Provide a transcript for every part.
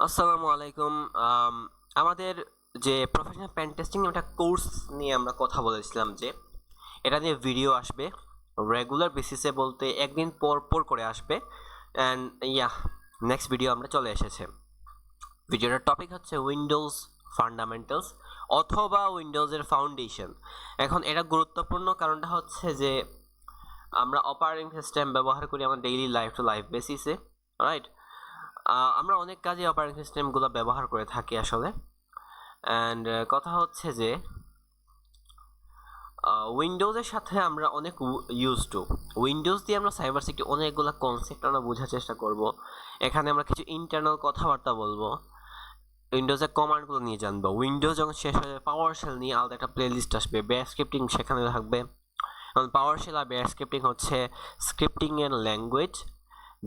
আসসালামু আলাইকুম। আমাদের যে প্রফেশনাল পেন টেস্টিং একটা কোর্স নিয়ে আমরা কথা বলেছিলাম যে এটা নিয়ে ভিডিও আসবে রেগুলার বেসিসে, বলতে একদিন পর পর করে আসবে। অ্যান্ড নেক্সট ভিডিও আমরা চলে এসেছে। ভিডিওটার টপিক হচ্ছে উইন্ডোজ ফান্ডামেন্টালস অথবা উইন্ডোজের ফাউন্ডেশন। এখন এটা গুরুত্বপূর্ণ কারণটা হচ্ছে যে আমরা অপারেটিং সিস্টেম ব্যবহার করি আমার ডেইলি লাইফ টু লাইফ বেসিসে, রাইট? আমরা অনেক কাজে অপারেটিং সিস্টেমগুলো ব্যবহার করে থাকি আসলে। অ্যান্ড কথা হচ্ছে যে উইন্ডোজের সাথে আমরা অনেক ইউজ টু। উইন্ডোজ দিয়ে আমরা সাইবার সিকিউরিটি অনেকগুলো কনসেপ্ট আমরা বোঝার চেষ্টা করব। এখানে আমরা কিছু ইন্টারনাল কথাবার্তা বলবো, উইন্ডোজের কমান্ডগুলো নিয়ে জানবো। উইন্ডোজ যখন শেষ হয়ে পাওয়ার শেল নিয়ে আলাদা একটা প্লে লিস্ট আসবে, বেয়ার স্ক্রিপ্টিং সেখানে থাকবে। কারণ পাওয়ার শেল আর বেয়ার স্ক্রিপ্টিং হচ্ছে স্ক্রিপ্টিংয়ের ল্যাঙ্গুয়েজ,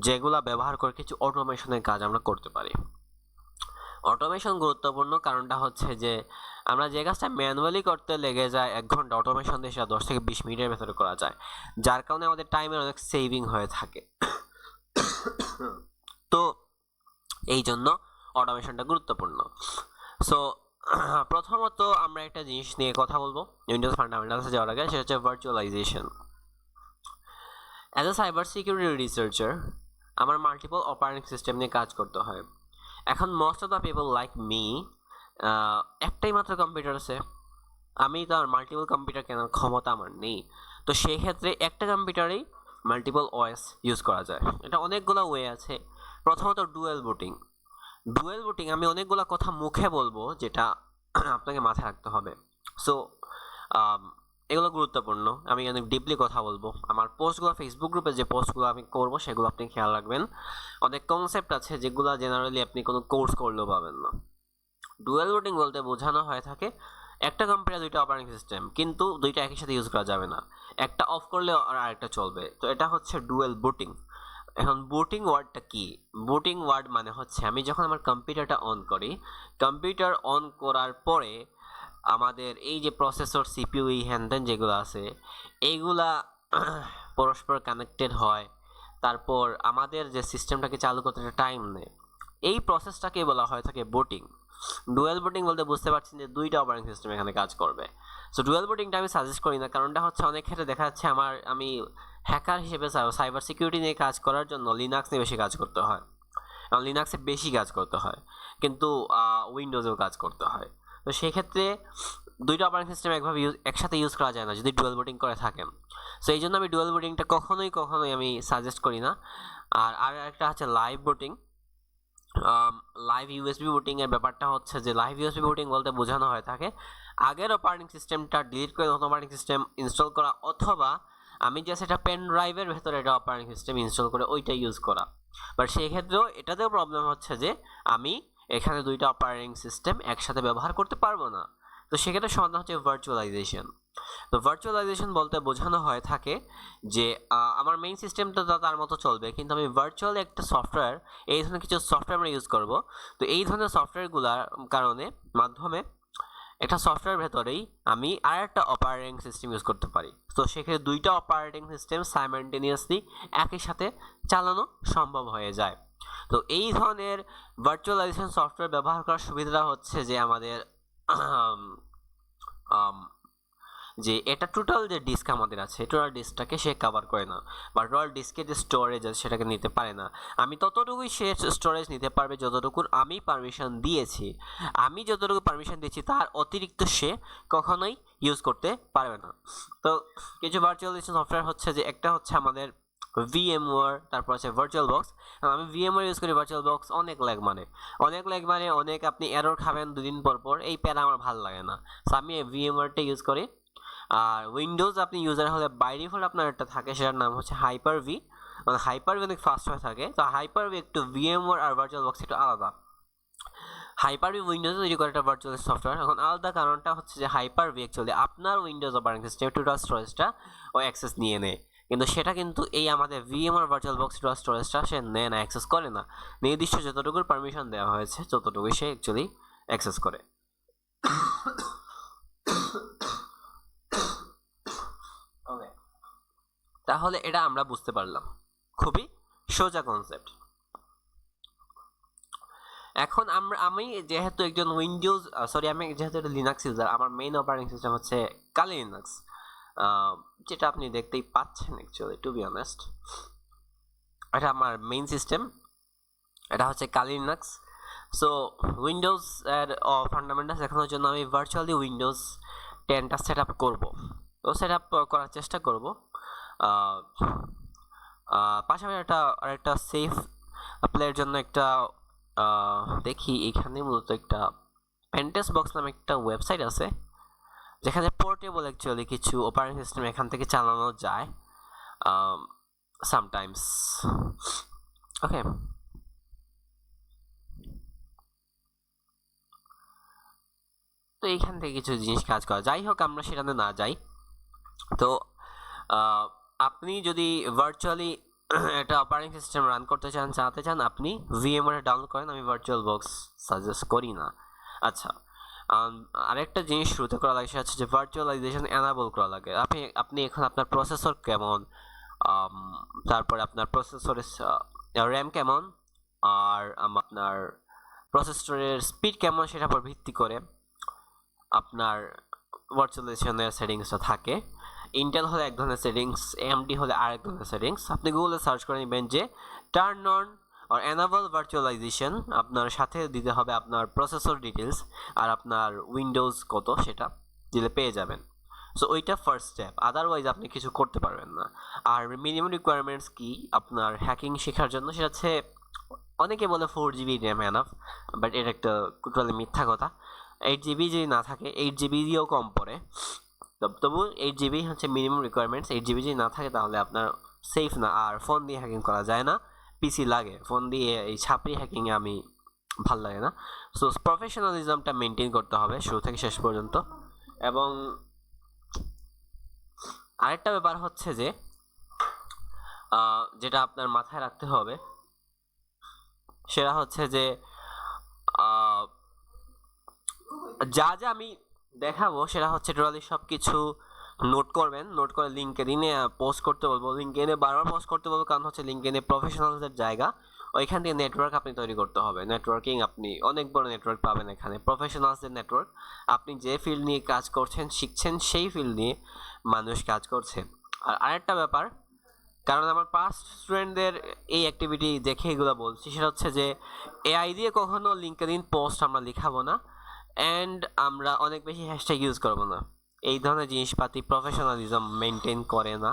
যেগুলা ব্যবহার করে কিছু অটোমেশনের কাজ আমরা করতে পারি। অটোমেশন গুরুত্বপূর্ণ কারণটা হচ্ছে যে আমরা যে কাজটা ম্যানুয়ালি করতে লেগে যায় 1 ঘন্টা, অটোমেশন দিয়ে সেটা 10 থেকে 20 মিনিটের ভেতরে করা যায়, যার কারণে আমাদের টাইমের অনেক সেভিং হয়ে থাকে। তো এই জন্য অটোমেশনটা গুরুত্বপূর্ণ। সো প্রথমত আমরা একটা জিনিস নিয়ে কথা বলবো উইন্ডোজ ফান্ডামেন্টালসে যাওয়ার আগে, সেটা হচ্ছে virtualization. As a cyber security researcher আমার মাল্টিপল অপারেটিং সিস্টেম নিয়ে কাজ করতে হয়। এখন most of the people like me একটাই মাত্র কম্পিউটার আছে, আমি তো আর মাল্টিপল কম্পিউটার কেনার ক্ষমতা আমার নেই। তো সেই ক্ষেত্রে একটা কম্পিউটারেই মাল্টিপল ওএস ইউজ করা যায়। এটা অনেকগুলো ওয়ে আছে। প্রথমত ডুয়েল বুটিং। ডুয়েল বুটিং আমি অনেকগুলো কথা মুখে বলবো, যেটা আপনাকে মাথায় রাখতে হবে। সো এগুলো গুরুত্বপূর্ণ, আমি অনেক ডিপলি কথা বলবো। আমার পোস্টগুলো ফেসবুক গ্রুপে যে পোস্টগুলো আমি করবো সেগুলো আপনি খেয়াল রাখবেন। অনেক কনসেপ্ট আছে যেগুলো জেনারেলি আপনি কোনো কোর্স করলেও পাবেন না। ডুয়েল বুটিং বলতে বোঝানো হয়ে থাকে একটা কম্পিউটার দুইটা অপারেটিং সিস্টেম, কিন্তু দুইটা একই সাথে ইউজ করা যাবে না, একটা অফ করলে আর আরেকটা চলবে। তো এটা হচ্ছে ডুয়েল বুটিং। এখন বুটিং ওয়ার্ডটা কি? বুটিং ওয়ার্ড মানে হচ্ছে আমি যখন আমার কম্পিউটারটা অন করি, কম্পিউটার অন করার পরে আমাদের এই যে প্রসেসর সিপিইউ এই হ্যানত্যান যেগুলো আছে এইগুলা পরস্পর কানেক্টেড হয়, তারপর আমাদের যে সিস্টেমটাকে চালু করতে টাইম নেয়, এই প্রসেসটাকে বলা হয় থাকে বুটিং। ডুয়েল বুটিং বলতে বুঝতে পারছেন যে দুইটা অপারেটিং সিস্টেম এখানে কাজ করবে। সো ডুয়েল বুটিংটা আমি সাজেস্ট করি না, কারণটা হচ্ছে অনেক ক্ষেত্রে দেখা যাচ্ছে আমি হ্যাকার হিসেবে সাইবার সিকিউরিটি নিয়ে কাজ করার জন্য লিনাক্স নিয়ে বেশি কাজ করতে হয়, কারণ লিনাক্সে বেশি কাজ করতে হয়, কিন্তু উইন্ডোজেও কাজ করতে হয়। তো সেই ক্ষেত্রে দুইটা অপারেটিং সিস্টেম একসাথে ইউজ করা যায় না যদি ডুয়েল বুটিং করে থাকেন। সো এই জন্য আমি ডুয়েল বুটিংটা কখনোই আমি সাজেস্ট করি না। আর একটা হচ্ছে live booting. Live USB booting এর ব্যাপারটা হচ্ছে যে লাইভ ইউএসবি বুটিং বলতে বোঝানো হয় থাকে আগের অপারেটিং সিস্টেমটা ডিলিট করে নতুন অপারেটিং সিস্টেম ইনস্টল করা, অথবা আমি জাস্ট একটা পেন ড্রাইভের ভেতরে একটা অপারেটিং সিস্টেম ইনস্টল করে ওইটা ইউজ করা। বাট সেই ক্ষেত্রেও এটাতেও প্রবলেম হচ্ছে যে আমি এখানে দুইটা অপারেটিং সিস্টেম একসাথে ব্যবহার করতে পারবো না। তো সেক্ষেত্রে সমাধান হচ্ছে ভার্চুয়ালাইজেশন। তো ভার্চুয়ালাইজেশন বলতে বোঝানো হয় থাকে যে আমার মেইন সিস্টেমটা তার মতো চলবে, কিন্তু আমি ভার্চুয়াল একটা সফটওয়্যার, এই ধরনের কিছু সফটওয়্যার আমরা ইউজ করব। তো এই ধরনের সফটওয়্যারগুলোর মাধ্যমে একটা সফটওয়্যার ভেতরেই আমি আর একটা অপারেটিং সিস্টেম ইউজ করতে পারি। তো সেক্ষেত্রে দুইটা অপারেটিং সিস্টেম সাইমালটেনিয়াসলি একই সাথে চালানো সম্ভব হয়ে যায়। তো এই ধরনের ভার্চুয়ালাইজেশন সফটওয়্যার ব্যবহার করার সুবিধাটা হচ্ছে যে আমাদের যে এটা টোটাল যে ডিস্ক আমাদের আছে টোটাল ডিস্কটাকে সে কভার করে না, বা টোটাল ডিস্কের যে স্টোরেজ আছে সেটাকে নিতে পারে না। আমি ততটুকুই সে স্টোরেজ নিতে পারবে যতটুকুর আমি পারমিশন দিয়েছি। আমি যতটুকু পারমিশন দিয়েছি তার অতিরিক্ত সে কখনোই ইউজ করতে পারবে না। তো কিছু ভার্চুয়ালাইজেশন সফটওয়্যার হচ্ছে যে একটা হচ্ছে আমাদের ভিএমওয়ার, তারপর আছে ভার্চুয়াল বক্স। আমি ভিএমওয়ার ইউজ করি, ভার্চুয়াল বক্স অনেক অনেক আপনি এরর খাবেন 2 দিন পর পর, এই প্যারা আমার ভালো লাগে না। সো আমি ভিএমওয়ারটা ইউজ করি। আর উইন্ডোজ আপনি ইউজার হলে বাই ডিফল্ট আপনার একটা থাকে, সেটার নাম হচ্ছে হাইপার ভি, মানে হাইপার ভি অনেক ফাস্ট হয়ে থাকে। তো হাইপার ভি একটু ভিএমওয়ার আর ভার্চুয়াল বক্স একটু আলাদা। হাইপার ভি উইন্ডোজে তৈরি করে একটা ভার্চুয়াল সফটওয়্যার। এখন আলাদা কারণটা হচ্ছে যে হাইপার ভি অ্যাকচুয়ালি আপনার উইন্ডোজ অপারেটিং সিস্টেম টোটাল স্টোরেজটা ও অ্যাক্সেস নিয়ে নেয়, কিন্তু সেটা কিন্তু এই আমাদের ভিএমওয়ার ভার্চুয়াল বক্স টোটাল স্টোরেজটা সে নেয় না, অ্যাক্সেস করে না। নির্দিষ্ট যতটুকুর পারমিশন দেওয়া হয়েছে ততটুকুই সে অ্যাকচুয়ালি অ্যাক্সেস করে। ওকে, তাহলে এটা আমরা বুঝতে পারলাম, খুবই সোজা কনসেপ্ট। এখন আমি যেহেতু একজন উইন্ডোজ আমি যেহেতু একটা লিনাক্স ইউজার, আমার মেইন অপারেটিং সিস্টেম হচ্ছে কালি লিনাক্স, যেটা আপনি দেখতেই পাচ্ছেন অ্যাকচুয়ালি, টু বি অনেস্ট এটা আমার মেইন সিস্টেম, এটা হচ্ছে কালি লিনাক্স। সো উইন্ডোজ এর ফান্ডামেন্টালস দেখানোর জন্য আমি ভার্চুয়ালি উইন্ডোজ 10টা সেট আপ করবো, তো সেট আপ করার চেষ্টা করব। পাশাপাশি আরেকটা সেফ প্লের জন্য একটা দেখি, এখানে মূলত একটা পেন্টেস বক্স নামে একটা ওয়েবসাইট আছে যেখানে পোর্টেবল অ্যাকচুয়ালি কিছু অপারেটিং সিস্টেম এখান থেকে চালানো যায় সামটাইমস। ওকে, তো এইখান থেকে কিছু জিনিস কাজ করা, যাই হোক আমরা সেটাতে না যাই। তো আপনি যদি ভার্চুয়ালি একটা অপারেটিং সিস্টেম রান করতে চালাতে চান, আপনি ভিএমওয়ার ডাউনলোড করেন, আমি ভার্চুয়াল বক্স সাজেস্ট করি না। আচ্ছা, আরেকটা জিনিস শুরুতে করা লাগে সেটা হচ্ছে যে ভার্চুয়ালাইজেশন এনাবল করা লাগে। আপনি এখন আপনার প্রসেসর কেমন, তারপরে আপনার প্রসেসরের র্যাম কেমন, আর আপনার প্রসেসরের স্পিড কেমন, সেটার উপর ভিত্তি করে আপনার ভার্চুয়ালাইজেশনের সেটিংসটা থাকে। ইন্টেল হলে এক ধরনের সেটিংস, এএমডি হলে আরেক ধরনের সেটিংস। আপনি গুগলে সার্চ করে নেবেন যে টার্ন অন আর এনাবল ভার্চুয়ালাইজেশন, আপনার সাথে দিতে হবে আপনার প্রসেসর ডিটেলস আর আপনার উইন্ডোজ কত, সেটা দিলে পেয়ে যাবেন। সো ওইটা ফার্স্ট স্টেপ, আদারওয়াইজ আপনি কিছু করতে পারবেন না। আর মিনিমাম রিকোয়ারমেন্টস কি আপনার হ্যাকিং শেখার জন্য, সেটা হচ্ছে অনেকে বলে 4 GB র্যাম এনাফ, বাট এটা একটা টোটালি মিথ্যা কথা। 8 GB যদি না থাকে, 8 GB দিয়েও কম পড়ে, তবু 8 GB হচ্ছে মিনিমাম রিকোয়ারমেন্টস। 8 GB যদি না থাকে তাহলে আপনার সেফ না। আর ফোন দিয়ে হ্যাকিং করা যায় না, পিসি লাগে। ফোন দিয়ে এই ছাপড়ি হ্যাকিংয়ে আমি ভাল লাগে না। সো প্রফেশনালিজমটা মেনটেন করতে হবে শুরু থেকে শেষ পর্যন্ত। এবং আরেকটা ব্যাপার হচ্ছে যে যেটা আপনার মাথায় রাখতে হবে সেটা হচ্ছে যে যা যা আমি দেখাবো সেটা হচ্ছে টোটালি সব কিছু নোট করবেন, নোট করে লিঙ্কডইনে পোস্ট করতে বলবো। লিঙ্কডইনে বারবার পোস্ট করতে বলবো, কারণ হচ্ছে লিঙ্কডইনে প্রফেশনালদের জায়গা, ওইখান থেকে নেটওয়ার্ক আপনি তৈরি করতে হবে। নেটওয়ার্কিং আপনি অনেক বড় নেটওয়ার্ক পাবেন এখানে, প্রফেশনালসদের নেটওয়ার্ক। আপনি যে ফিল্ড নিয়ে কাজ করছেন, শিখছেন, সেই ফিল্ড নিয়ে মানুষ কাজ করছে। আর আরেকটা ব্যাপার, কারণ আমার পাস্ট স্টুডেন্টদের এই অ্যাক্টিভিটি দেখে এগুলো বলছি, সেটা হচ্ছে যে এআই দিয়ে কখনো লিঙ্কডইন পোস্ট আমরা লিখাবো না, অ্যান্ড আমরা অনেক বেশি হ্যাশট্যাগ ইউজ করবো না। এই ধরনের জিনিসপাতি প্রফেশনালিজম মেনটেন করে না।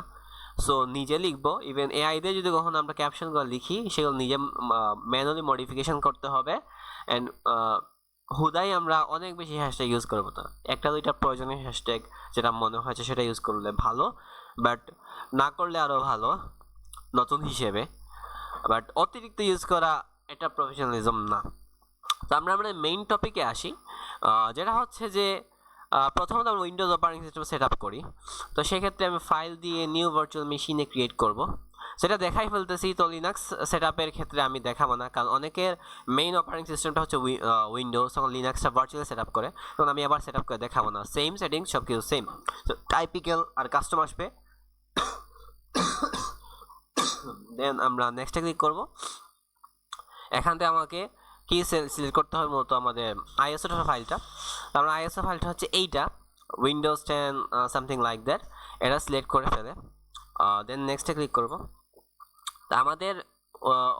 সো নিজে লিখবো, ইভেন এআই দিয়ে যদি কখনো আমরা ক্যাপশনগুলো লিখি, সেগুলো নিজে ম্যানুয়ালি মডিফিকেশন করতে হবে। অ্যান্ড হুদাই আমরা অনেক বেশি হ্যাশট্যাগ ইউজ করবো না। একটা দুইটা প্রয়োজনীয় হ্যাশট্যাগ যেটা মনে হয়েছে সেটা ইউজ করলে ভালো, বাট না করলে আরও ভালো নতুন হিসেবে। বাট অতিরিক্ত ইউজ করা এটা প্রফেশনালিজম না। তো আমরা মেইন টপিকে আসি, যেটা হচ্ছে যে প্রথমত আমরা Windows operating system set up করি। তো সেক্ষেত্রে আমি ফাইল দিয়ে নিউ ভার্চুয়াল মেশিনে ক্রিয়েট করব, সেটা দেখাই ফেলতেছি। তো লিনাক্স সেট আপের ক্ষেত্রে আমি দেখাবো না, কারণ অনেকের মেইন অপারেটিং সিস্টেমটা হচ্ছে উইন্ডোজ, তখন লিনাক্সটা ভার্চুয়ালি সেট আপ করে, তখন আমি আবার সেট আপ করে দেখাবো না। সেম সেটিংস, সব কিছু সেম। তো টাইপিক্যাল আর কাস্টম আসবে। দেন আমরা নেক্সটে ক্লিক করব। এখান থেকে আমাকে কি সিলেক্ট করতে হবে, মূলত আমাদের আইএসও ফাইলটা। আমরা আইএসও ফাইলটা হচ্ছে এইটা, উইন্ডোজ 10 সামথিং লাইক দ্যাট, এটা সিলেক্ট করে ফেলে দেন নেক্সটে ক্লিক করব। তা আমাদের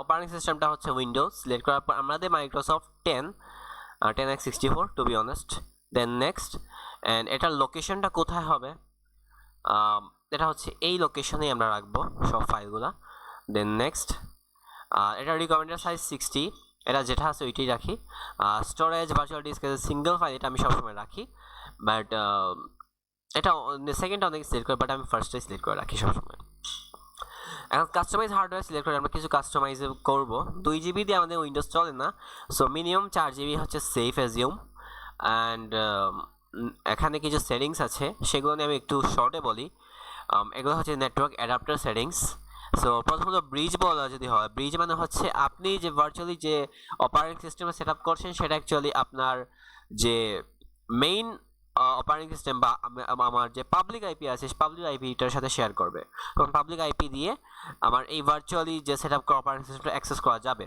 অপারেটিং সিস্টেমটা হচ্ছে উইন্ডোজ। সিলেক্ট করার পর আমাদের Microsoft 10x64 to be honest. Then next, and এটার লোকেশনটা কোথায় হবে, এটা হচ্ছে এই লোকেশনেই আমরা রাখবো সব ফাইলগুলো। দেন নেক্সট, এটা রিকমেন্ডেড সাইজ 60, এটা যেটা আছে ওইটাই রাখি। Storage virtual disc single file, এটা আমি সবসময় রাখি, বাট এটা সেকেন্ডটা অনেকে সিলেক্ট করে, বাট আমি ফার্স্টে সিলেক্ট করে রাখি সবসময়। এখন কাস্টমাইজ হার্ডওয়্যার সিলেক্ট করে আমরা কিছু কাস্টমাইজ করব। 2 GB দিয়ে আমাদের উইন্ডোজ চলে না, সো মিনিমাম 4 GB হচ্ছে সেফ অ্যাজিউম। অ্যান্ড এখানে কিছু সেটিংস আছে, সেগুলো নিয়ে আমি একটু শর্টে বলি। এগুলো হচ্ছে নেটওয়ার্ক অ্যাডাপ্টার সেটিংস। সো প্রথমত ব্রিজ বলা যদি হয়, ব্রিজ মানে হচ্ছে আপনি যে ভার্চুয়ালি যে অপারেটিং সিস্টেমে সেট আপ করছেন, সেটা অ্যাকচুয়ালি আপনার যে মেইন অপারেটিং সিস্টেম বা আমার যে পাবলিক আইপি আছে, পাবলিক আইপিটার সাথে শেয়ার করবে। তখন পাবলিক আইপি দিয়ে আমার এই ভার্চুয়ালি যে সেট আপ করা অপারেটিং সিস্টেমটা অ্যাক্সেস করা যাবে।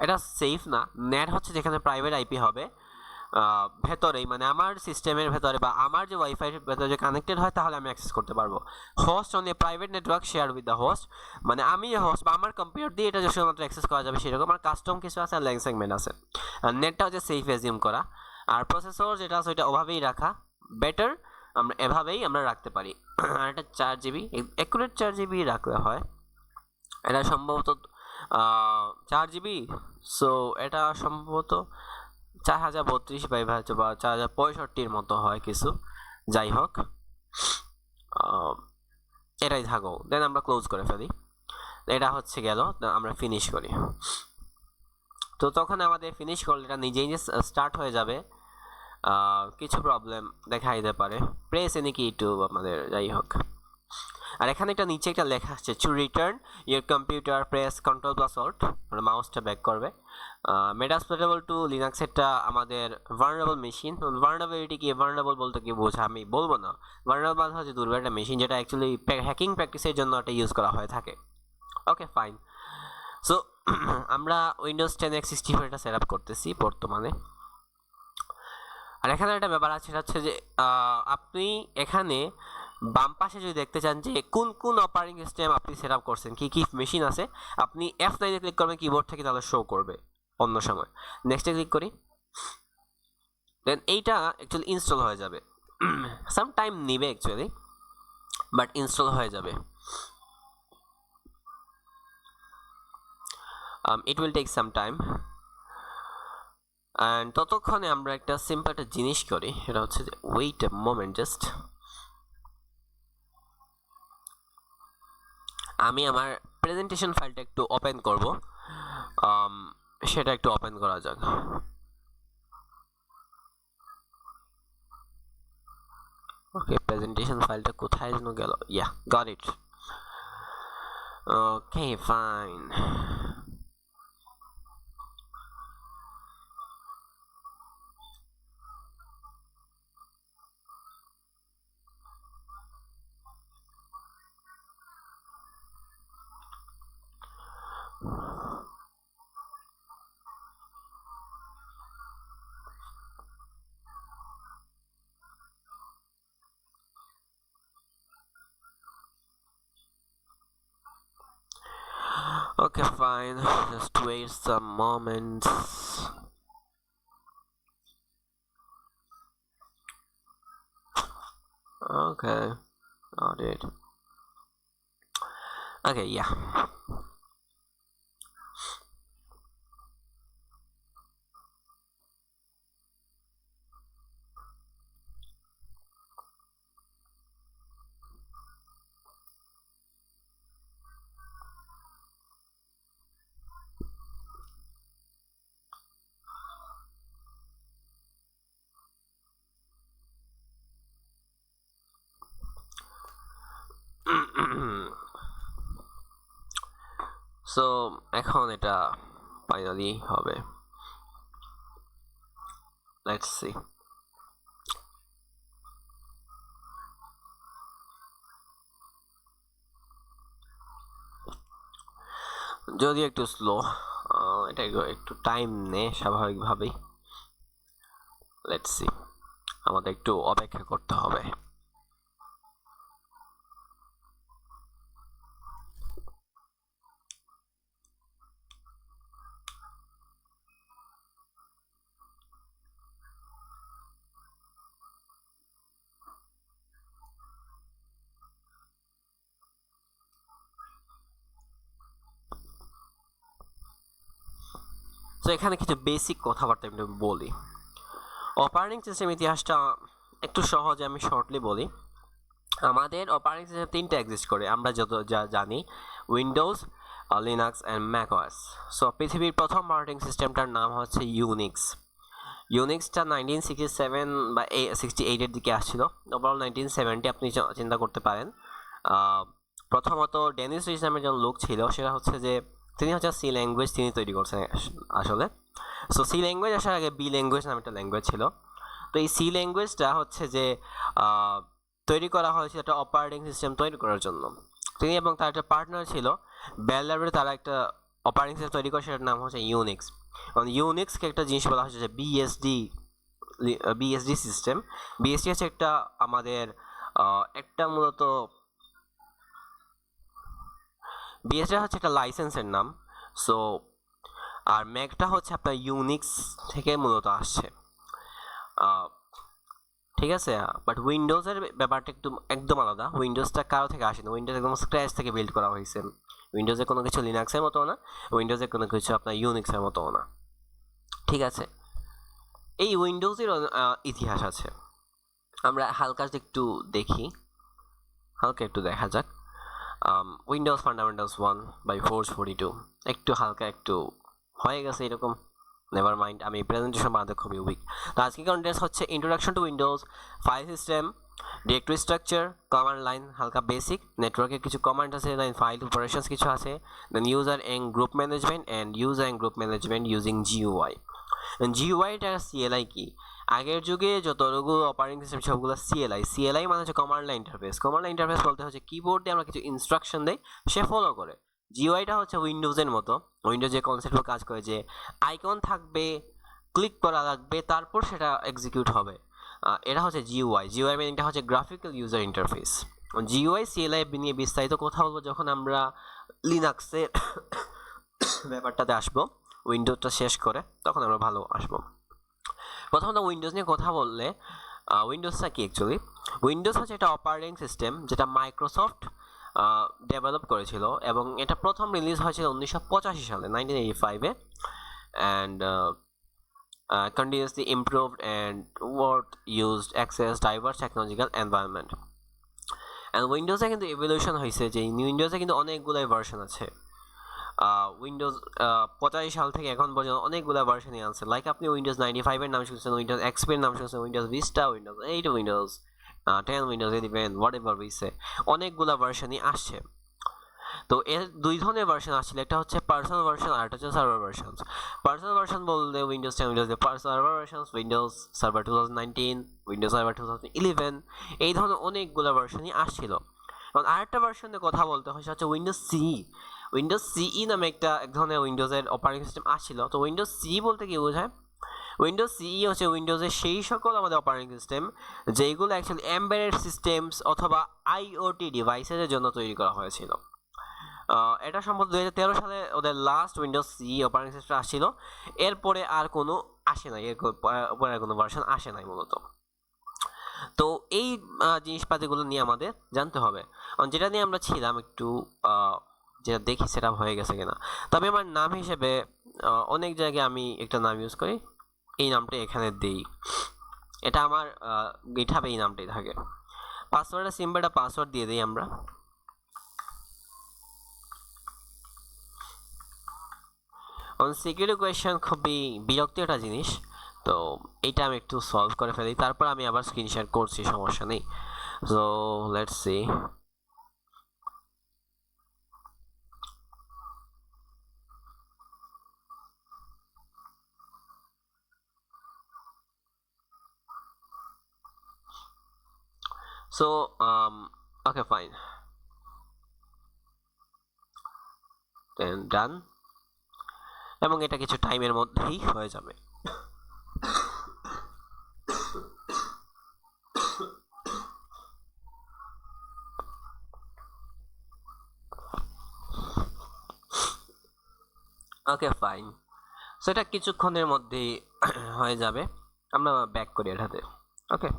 এটা সেফ না। নেট হচ্ছে যেখানে প্রাইভেট আইপি হবে ভেতরেই, মানে আমার সিস্টেমের ভেতরে বা আমার যে ওয়াইফাইয়ের ভেতরে যে কানেক্টেড হয় তাহলে আমি অ্যাক্সেস করতে পারবো। Host on a private network share with the host, মানে আমি হোস্ট বা আমার কম্পিউটার দিয়ে এটা শুধুমাত্র অ্যাক্সেস করা যাবে সেরকম। আর কাস্টম কিছু আছে আর ল্যাং সেগমেন্ট আছে। আর নেটটা হচ্ছে সেফ অ্যাজিউম করা। আর প্রসেসর যেটা আছে ওইটা ওভাবেই রাখা বেটার, আমরা এভাবেই আমরা রাখতে পারি। আর এটা 4 জিবি, অ্যাকুরেট 4 জিবি রাখলে হয়। এটা সম্ভবত 4 জিবি, সো এটা সম্ভবত 4032 বাই হচ্ছে বা 4065 মতো হয় কিছু, যাই হোক এটাই থাকো। দেন আমরা ক্লোজ করে ফেলি। এটা হচ্ছে গেল, আমরা ফিনিশ করি। তো তখন আমাদের ফিনিশ করলে এটা নিজেই স্টার্ট হয়ে যাবে। কিছু প্রবলেম দেখা দিতে পারে, প্রেস এনি কি টু আমাদের, যাই হোক। আর এখানে একটা নিচে একটা লেখা আসছে to return your computer press control plus alt, মানে মাউসটা ব্যাক করবে। মেটাসপ্লেটেবল টু লিনাক্স, এটা আমাদের ভার্নারেবল মেশিন। ভার্নারেবিলিটি কি, ভার্নারেবল বলতে কি বোঝা আমি বলবো না। ভার্নারেবল মানে হচ্ছে দুর্বল একটা মেশিন যেটা অ্যাকচুয়ালি হ্যাকিং প্র্যাকটিসের জন্য এটা ইউজ করা হয়ে থাকে। Okay fine. সো আমরা উইন্ডোজ 10 x64 এটা সেট আপ করতেছি বর্তমানে। আর এখানে একটা ব্যাপার আছে, সেটা হচ্ছে যে আপনি এখানে বাম পাশে যদি দেখতে চান যে কোন কোন অপারেটিং সিস্টেম আপনি সেট আপ করছেন, কি কি মেশিন আছে, আপনি F9 এ ক্লিক করবেন কিবোর্ড থেকে, তাহলে শো করবে অন্য সময়। নেক্সটে ক্লিক করি, দেন এইটা অ্যাকচুয়ালি ইনস্টল হয়ে যাবে। সাম টাইম নিবে অ্যাকচুয়ালি, বাট ইনস্টল হয়ে যাবে। It will take some time. And ততক্ষণে আমরা একটা সিম্পল একটা জিনিস করি, সেটা হচ্ছে যে ওয়েট এ মোমেন্ট জাস্ট। আমি আমার প্রেজেন্টেশন ফাইলটা একটু ওপেন করব, সেটা একটু ওপেন করা যাক। ওকে, প্রেজেন্টেশন ফাইলটা কোথায় যেন গেল, yeah got it. Okay fine. Okay, fine. Just wait some moments. Okay, got it. Okay, yeah. So এখন এটা ফাইনালি হবে। Let's see. যদি একটু স্লো, এটা একটু টাইম নেয় স্বাভাবিকভাবেই। লেটস সি, আমাদের একটু অপেক্ষা করতে হবে। তো এখানে কিছু বেসিক কথাবার্তা আমি বলি। অপারেটিং সিস্টেম ইতিহাসটা একটু সহজে আমি শর্টলি বলি। আমাদের অপারেটিং সিস্টেম 3টা এক্সিস্ট করে, আমরা যত যা জানি, Windows, Linux and macOS. So পৃথিবীর প্রথম অপারেটিং সিস্টেমটার নাম হচ্ছে ইউনিক্স। ইউনিক্সটা 1967 বা 68-এর দিকে আসছিল। ওভারঅল 1970 আপনি চিন্তা করতে পারেন। প্রথমত ডেনিস রিচ নামের একজন লোক ছিল, সেটা হচ্ছে যে তিনি হচ্ছে সি ল্যাঙ্গুয়েজ তিনি তৈরি করছেন আসলে। সো সি ল্যাঙ্গুয়েজ আসার আগে বি ল্যাঙ্গুয়েজ নামে একটা ল্যাঙ্গুয়েজ ছিল। তো এই সি ল্যাঙ্গুয়েজটা হচ্ছে যে তৈরি করা হয়েছে একটা অপারেটিং সিস্টেম তৈরি করার জন্য। তিনি এবং তার একটা পার্টনার ছিল বেল ল্যাবে, তারা একটা অপারেটিং সিস্টেম তৈরি করে সেটার নাম হচ্ছে ইউনিক্স। এবং ইউনিক্সকে একটা জিনিস বলা হচ্ছে যে বিএসডি সিস্টেম। বিএসডি হচ্ছে একটা আমাদের একটা মূলত বিএসডি হচ্ছে একটা লাইসেন্সের নাম। সো আর ম্যাকটা হচ্ছে আপনার ইউনিক্স থেকে মূলত আসছে, ঠিক আছে। বাট উইন্ডোজের ব্যাপারটা একদম আলাদা। উইন্ডোজটা কারো থেকে আসে না, উইন্ডোজ একদম স্ক্র্যাচ থেকে বিল্ড করা হয়েছে। উইন্ডোজে কোনো কিছু লিনাক্সের মতো না, উইন্ডোজে কোনো কিছু আপনার ইউনিক্সের মতো না, ঠিক আছে। এই উইন্ডোজের ইতিহাস আছে, আমরা হালকা একটু দেখি, হালকা একটু দেখা যাক। উইন্ডোজ ফান্ডামেন্টালস 1/442 একটু হালকা একটু হয়ে গেছে এরকম, নেভার মাইন্ড, আমি প্রেজেন্টেশন বানাতে খুবই উইক। তো আজকে কন্টেন্টস হচ্ছে introduction to Windows, file system, directory structure, command line, হালকা বেসিক, নেটওয়ার্কের কিছু কমান্ড আছে, দেন ফাইল অপারেশনস কিছু আছে, then user and group management using GUI. জিইউআইটা সিএলআই কি? আগের যুগে যতগুলো অপারেটিং সিস্টেম সবগুলো সিএলআই মানে হচ্ছে command line interface. Command line interface বলতে হচ্ছে কিবোর্ড দিয়ে আমরা কিছু ইনস্ট্রাকশন দেই, সে ফলো করে। জিইউআইটা হচ্ছে উইন্ডোজের মতো, উইন্ডোজ যে কনসেপ্টে কাজ করে যে আইকন থাকবে, ক্লিক করা লাগবে, তারপর সেটা এক্সিকিউট হবে। এটা হচ্ছে জিইউআই মিনিংটা হচ্ছে graphical user interface. GUI CLI নিয়ে বিস্তারিত কথা বলবো যখন আমরা লিনাক্সের ব্যাপারটাতে আসবো, উইন্ডোজটা শেষ করে তখন আমরা ভালো আসবো। প্রথমত উইন্ডোজ নিয়ে কথা বললে, উইন্ডোজটা কি অ্যাকচুয়ালি? উইন্ডোজ হচ্ছে একটা অপারেটিং সিস্টেম যেটা মাইক্রোসফট ডেভেলপ করেছিল, এবং এটা প্রথম রিলিজ হয়েছিল 1985 সালে, 1985-এ, and continuously improved and what used access diverse technological environment. and উইন্ডোজে কিন্তু এভলিউশন হয়েছে, যে উইন্ডোজে কিন্তু অনেকগুলাই ভার্সন আছে। উইন্ডোজ 85 সাল থেকে এখন পর্যন্ত অনেকগুলো ভার্সনই আছে। লাইক আপনি উইন্ডোজ 95-এর নাম শুনছেন, উইন্ডোজ এক্সপির নাম শুনছেন, Windows Vista, Windows 8, Windows 10, Windows 11, whatever উইসে, অনেকগুলো ভার্সনই আসছে। তো এর দুই ধরনের ভার্সন আসছিল, একটা হচ্ছে পার্সোনাল ভার্সন আর একটা হচ্ছে সার্ভার ভার্সন। পার্সোনাল ভার্সন বলতে Windows 10, Windows server version, Windows server 2019, Windows server 2011, এই ধরনের অনেকগুলো ভার্সনই আসছিল। এবং আরেকটা ভার্সনের কথা বলতে হয় সেটা হচ্ছে উইন্ডোজ সিই নামে এক ধরনের উইন্ডোজের অপারেটিং সিস্টেম আসছিল। তো উইন্ডোজ সি বলতে কি বোঝায়? উইন্ডোজ সিই হচ্ছে উইন্ডোজের সেই সকল আমাদের অপারেটিং সিস্টেম যেগুলো অ্যাকচুয়ালি এমবেডেড সিস্টেমস অথবা আইওটি ডিভাইসের জন্য তৈরি করা হয়েছিল। এটা সম্ভবত 2013 সালে ওদের লাস্ট উইন্ডোজ সি অপারেটিং সিস্টেম আসছিল, এরপরে আর কোনো আসে নাই, এরপরে আর কোনো ভার্সন আসে নাই মূলত। তো এই জিনিসপাতিগুলো নিয়ে আমাদের জানতে হবে। যেটা নিয়ে আমরা ছিলাম একটু যেটা দেখি সেটা হয়ে গেছে কিনা। তবে আমার নাম হিসেবে অনেক জায়গায় আমি একটা নাম ইউজ করি, এই নামটা এখানে দিই, এটা আমার গিটহাবে এই নামটাই থাকে। পাসওয়ার্ডের সিম্বল একটা পাসওয়ার্ড দিয়ে দিই আমরা। সিকিউরিটি কোয়েশ্চেন খুবই বিরক্তি একটা জিনিস, তো এইটা আমি একটু সলভ করে ফেলি, তারপর আমি আবার স্ক্রিন শেয়ার করছি, সমস্যা নেই। So let's see. So okay fine, then done, এবং এটা কিছু টাইমের মধ্যেই হয়ে যাবে। ওকে ফাইন, সো এটা কিছুক্ষণের মধ্যেই হয়ে যাবে। আমরা ব্যাক করি এটাতে। ওকে,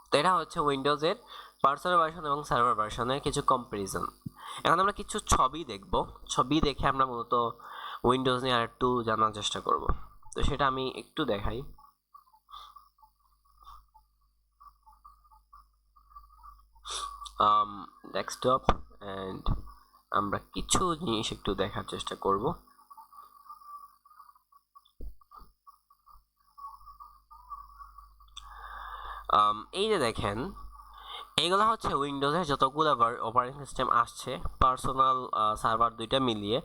তো এটা হচ্ছে উইন্ডোজের পার্সোনাল ভার্সন এবং সার্ভার ভার্সনের কিছু কম্পারিজন। এখন আমরা কিছু ছবি দেখব, ছবি দেখে আমরা মূলত উইন্ডোজ নিয়ে আর একটু জানার চেষ্টা করব। তো সেটা আমি একটু দেখাই। ডেস্কটপ, অ্যান্ড আমরা কিছু জিনিস একটু দেখার চেষ্টা করব। এই যে দেখেন, এইগুলো হচ্ছে উইন্ডোজের যতগুলো অপারেটিং সিস্টেম আসছে, পার্সোনাল সার্ভার দুইটা মিলিয়ে,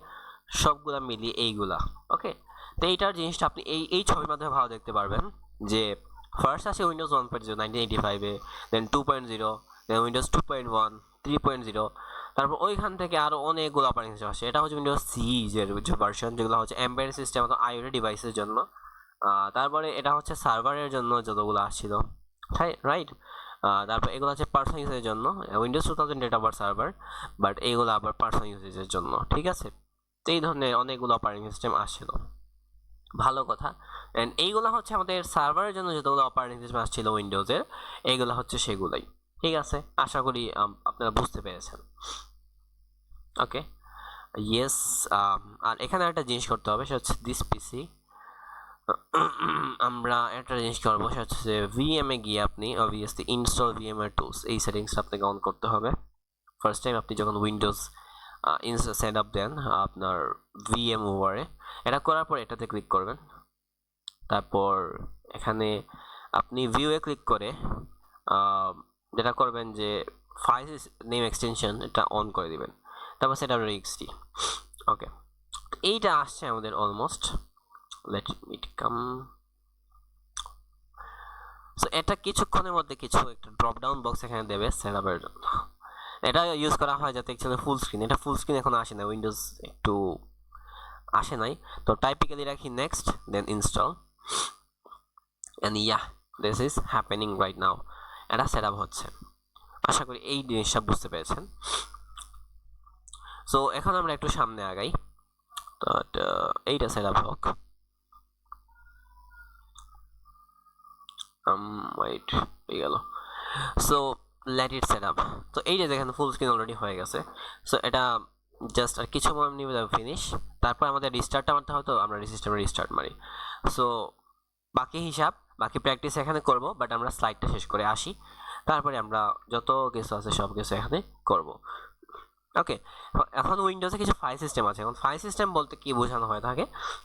সবগুলা মিলিয়ে এইগুলা। ওকে, তো এইটার জিনিসটা আপনি এই ছবির মাধ্যমে ভালো দেখতে পারবেন যে ফার্স্ট আসে উইন্ডোজ 1.0 1985-এ, দেন 2.0, দেন উইন্ডোজ 2.1, 3.0, তারপর ওইখান থেকে আরও অনেকগুলো অপারেটিং সিস্টেম আসে। এটা হচ্ছে উইন্ডোজ সিরিজের যে ভার্সন, যেগুলো হচ্ছে এমবেডেড সিস্টেম অথবা আইওটি ডিভাইসের জন্য। তারপরে এটা হচ্ছে সার্ভারের জন্য যতগুলো আসছিল, রাইট। তারপর এগুলো হচ্ছে পার্সোনাল ইউজের জন্য, উইন্ডোজ 2000 ডেটা আবার সার্ভার, বাট এইগুলো আবার পার্সোনাল ইউজের জন্য, ঠিক আছে। তো এই ধরনের অনেকগুলো অপারেটিং সিস্টেম আসছিল, ভালো কথা। অ্যান্ড এইগুলো হচ্ছে আমাদের সার্ভারের জন্য যতগুলো অপারেটিং সিস্টেম আসছিল উইন্ডোজের, এইগুলো হচ্ছে সেগুলোই, ঠিক আছে। আশা করি আপনারা বুঝতে পেরেছেন। ওকে, ইয়েস। আর এখানে একটা জিনিস করতে হবে, সেটা হচ্ছে দিস পিসি। আমরা একটা জিনিস করবো, সেটা হচ্ছে ভিএম এ গিয়ে আপনি অবভিয়াসলি ইনস্টল ভিএমআর টুলস, এই সেটিংসটা আপনাকে অন করতে হবে। ফার্স্ট টাইম আপনি যখন উইন্ডোজ সেট আপ দেন আপনার ভিএম ওভারে, এটা করার পর এটাতে ক্লিক করবেন। তারপর এখানে আপনি ভিউয়ে ক্লিক করে যেটা করবেন যে ফাইল নেম এক্সটেনশন এটা অন করে দিবেন, তারপর সেটা এক্সটি। ওকে, এইটা আসছে আমাদের almost, let it come. So এটা কিছুক্ষণের মধ্যে কিছু একটা ড্রপ ডাউন বক্স এখানে দেবে সেটআপের জন্য। এটা ইউজ করা হয় যাতে অ্যাকচুয়ালি ফুল স্ক্রিন, এটা ফুল স্ক্রিন এখন আসে না, উইন্ডোজ একটু আসে নাই। তো টাইপিক্যালি রাখি next, then install, and yeah this is happening right now. এটা সেট আপ হচ্ছে, আশা করি এই জিনিসটা বুঝতে পেরেছেন। সো এখন আমরা একটু সামনে আগাই, তো এইটা সেট আপ হোক। ওয়েট, হয়ে গেল। So let it set up. তো এই যে দেখেন ফুল স্ক্রিন অলরেডি হয়ে গেছে। সো এটা জাস্ট আর কিছু সময় নিবে, ফিনিশ। তারপর আমাদের রিস্টার্টটা মারতে হবে, তো আমরা সিস্টেমে রিস্টার্ট মারি। সো বাকি হিসাব, বাকি প্র্যাকটিস এখানে করব, বাট আমরা স্লাইডটা শেষ করে আসি, তারপরে আমরা যত কিছু আছে সব কিছু এখানে করব। ওকে, এখন উইন্ডোজে কিছু ফাইল সিস্টেম আছে। এখন ফাইল সিস্টেম বলতে কি বোঝানো হয়ে থাকে?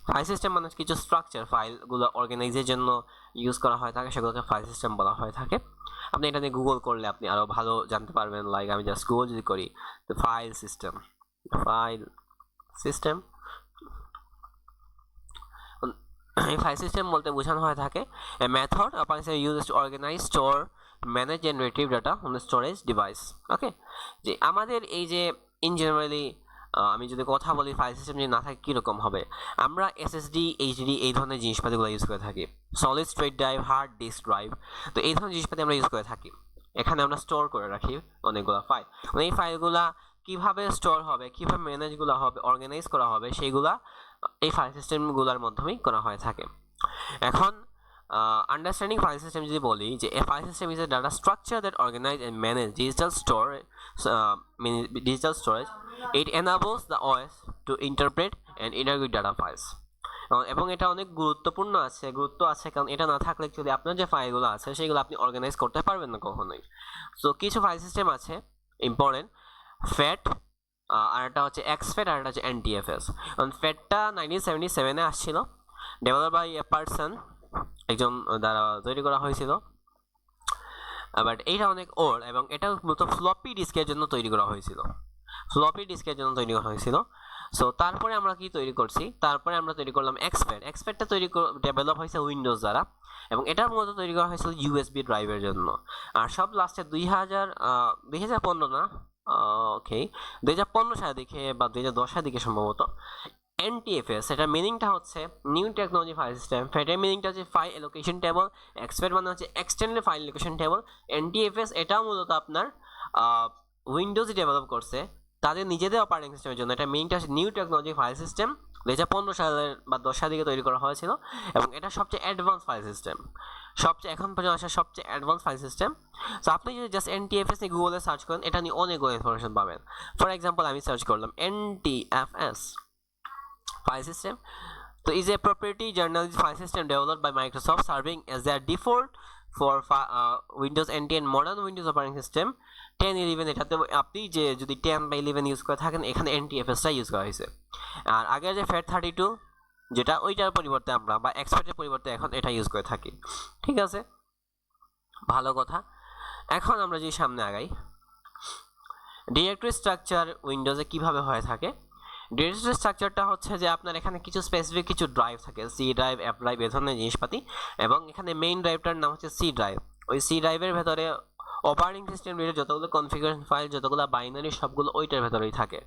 ফাইল সিস্টেম মানে কিছু স্ট্রাকচার, ফাইলগুলো অর্গানাইজের জন্য ইউজ করা হয়ে থাকে, সেগুলোকে ফাইল সিস্টেম বলা হয়ে থাকে। আপনি এটা নিয়ে গুগল করলে আপনি আরও ভালো জানতে পারবেন। লাইক আমি জাস্ট গুগল যদি করি, তো ফাইল সিস্টেম এই ফাইল সিস্টেম বলতে বোঝানো হয়ে থাকে a method operation use to organise, store, manage and retrieve data on the storage device. Okay, যে আমাদের এই যে ইন জেনারেলি আমি যদি কথা বলি ফাইল সিস্টেম যদি না থাকে কীরকম হবে, আমরা এসএসডি, এইচডি এই ধরনের জিনিসপাতিগুলো ইউজ করে থাকি, solid state drive, hard disk drive. তো এই ধরনের জিনিসপাতি আমরা ইউজ করে থাকি, এখানে আমরা স্টোর করে রাখি অনেকগুলো ফাইল। এই ফাইলগুলা কীভাবে স্টোর হবে, কীভাবে ম্যানেজগুলো হবে, অর্গানাইজ করা হবে, সেইগুলা এই ফাইল সিস্টেমগুলোর মাধ্যমেই করা হয়ে থাকে। এখন আন্ডারস্ট্যান্ডিং ফাইল সিস্টেম যদি বলি, যে a file system is a data structure that organise and manage digital storage. It enables the OS to interpret and interpret data files. এবং এটা অনেক গুরুত্ব আছে, কারণ এটা না থাকলে যদি আপনার যে ফাইলগুলো আছে সেগুলো আপনি অর্গানাইজ করতে পারবেন না কখনোই। সো কিছু ফাইল সিস্টেম আছে ইম্পর্টেন্ট, ফ্যাট, আর একটা হচ্ছে এক্সফ্যাট, আর একটা হচ্ছে এনটিএফএস। ফ্যাটটা 1977-এ আসছিল, ডেভেলপ বাই এ পার্সন, একজন দ্বারা তৈরি করা হয়েছিল। বাট এইটা অনেক ওল্ড, এবং এটা মূলত ফ্লপি ডিস্কের জন্য তৈরি করা হয়েছিল, সো তারপরে আমরা কি তৈরি করছি, তারপরে আমরা তৈরি করলাম এক্সপ্যাট। এক্সপ্যাটটা ডেভেলপ হয়েছে উইন্ডোজ দ্বারা, এবং এটা মূলত তৈরি করা হয়েছিল ইউএসবি ড্রাইভের জন্য। আর সব লাস্টে 2015 না, ওকে 2015 সালের দিকে বা 2010 সালের দিকে সম্ভবত এনটিএফএস, এটার মিনিংটা হচ্ছে নিউ টেকনোলজি ফাইল সিস্টেম। ফ্যাটের মিনিংটা হচ্ছে ফাইল অ্যালোকেশন টেবল, এক্সপ্যাট মানে হচ্ছে extended file allocation table. NTFS এটাও মূলত আপনার উইন্ডোজ ডেভেলপ করছে তাদের নিজেদের অপারেটিং সিস্টেমের জন্য। এটা মিনিংটা হচ্ছে নিউ টেকনোলজি ফাইল সিস্টেম, 2015 সালের বা 10 সালের দিকে তৈরি করা হয়েছিল, এবং এটা সবচেয়ে অ্যাডভান্স ফাইল সিস্টেম, এখন পর্যন্ত আসা সবচেয়ে অ্যাডভান্স ফাইল সিস্টেম। সো আপনি যদি জাস্ট এনটিএফএস নিয়ে গুগলে সার্চ করেন, এটা নিয়ে অনেকগুলো ইনফরমেশন পাবেন। ফর এক্সাম্পল আমি সার্চ করলাম NTFS file system. So is a proprietary journalistic file system developed by Microsoft serving as their default for Windows NT and modern Windows operating system 10-11। এটাতে আপনি যে যদি 10 বা 11 ইউজ করে থাকেন, এখানে NTFS-টা ইউজ করা হয়েছে। আর আগে যে FAT32 যেটা, ওইটার পরিবর্তে আমরা বা এক্সপার্টের পরিবর্তে এখন এটা ইউজ করে থাকি, ঠিক আছে, ভালো কথা। এখন আমরা যে সামনে আগাই, ডিরেক্টরি স্ট্রাকচার উইন্ডোজে কিভাবে হয়ে থাকে। ডিরেক্টরি স্ট্রাকচারটা হচ্ছে যে আপনার এখানে কিছু স্পেসিফিক কিছু ড্রাইভ থাকে, সি ড্রাইভ, এফ ড্রাইভ, এ ধরনের জিনিসপাতি, এবং এখানে মেইন ড্রাইভটার নাম হচ্ছে সি ড্রাইভ। ওই সি ড্রাইভের ভেতরে অপারেটিং সিস্টেম রিলেটেড যতগুলো কনফিগারেশন ফাইল, যতগুলো বাইনারি, সবগুলো ওইটার ভেতরেই থাকে।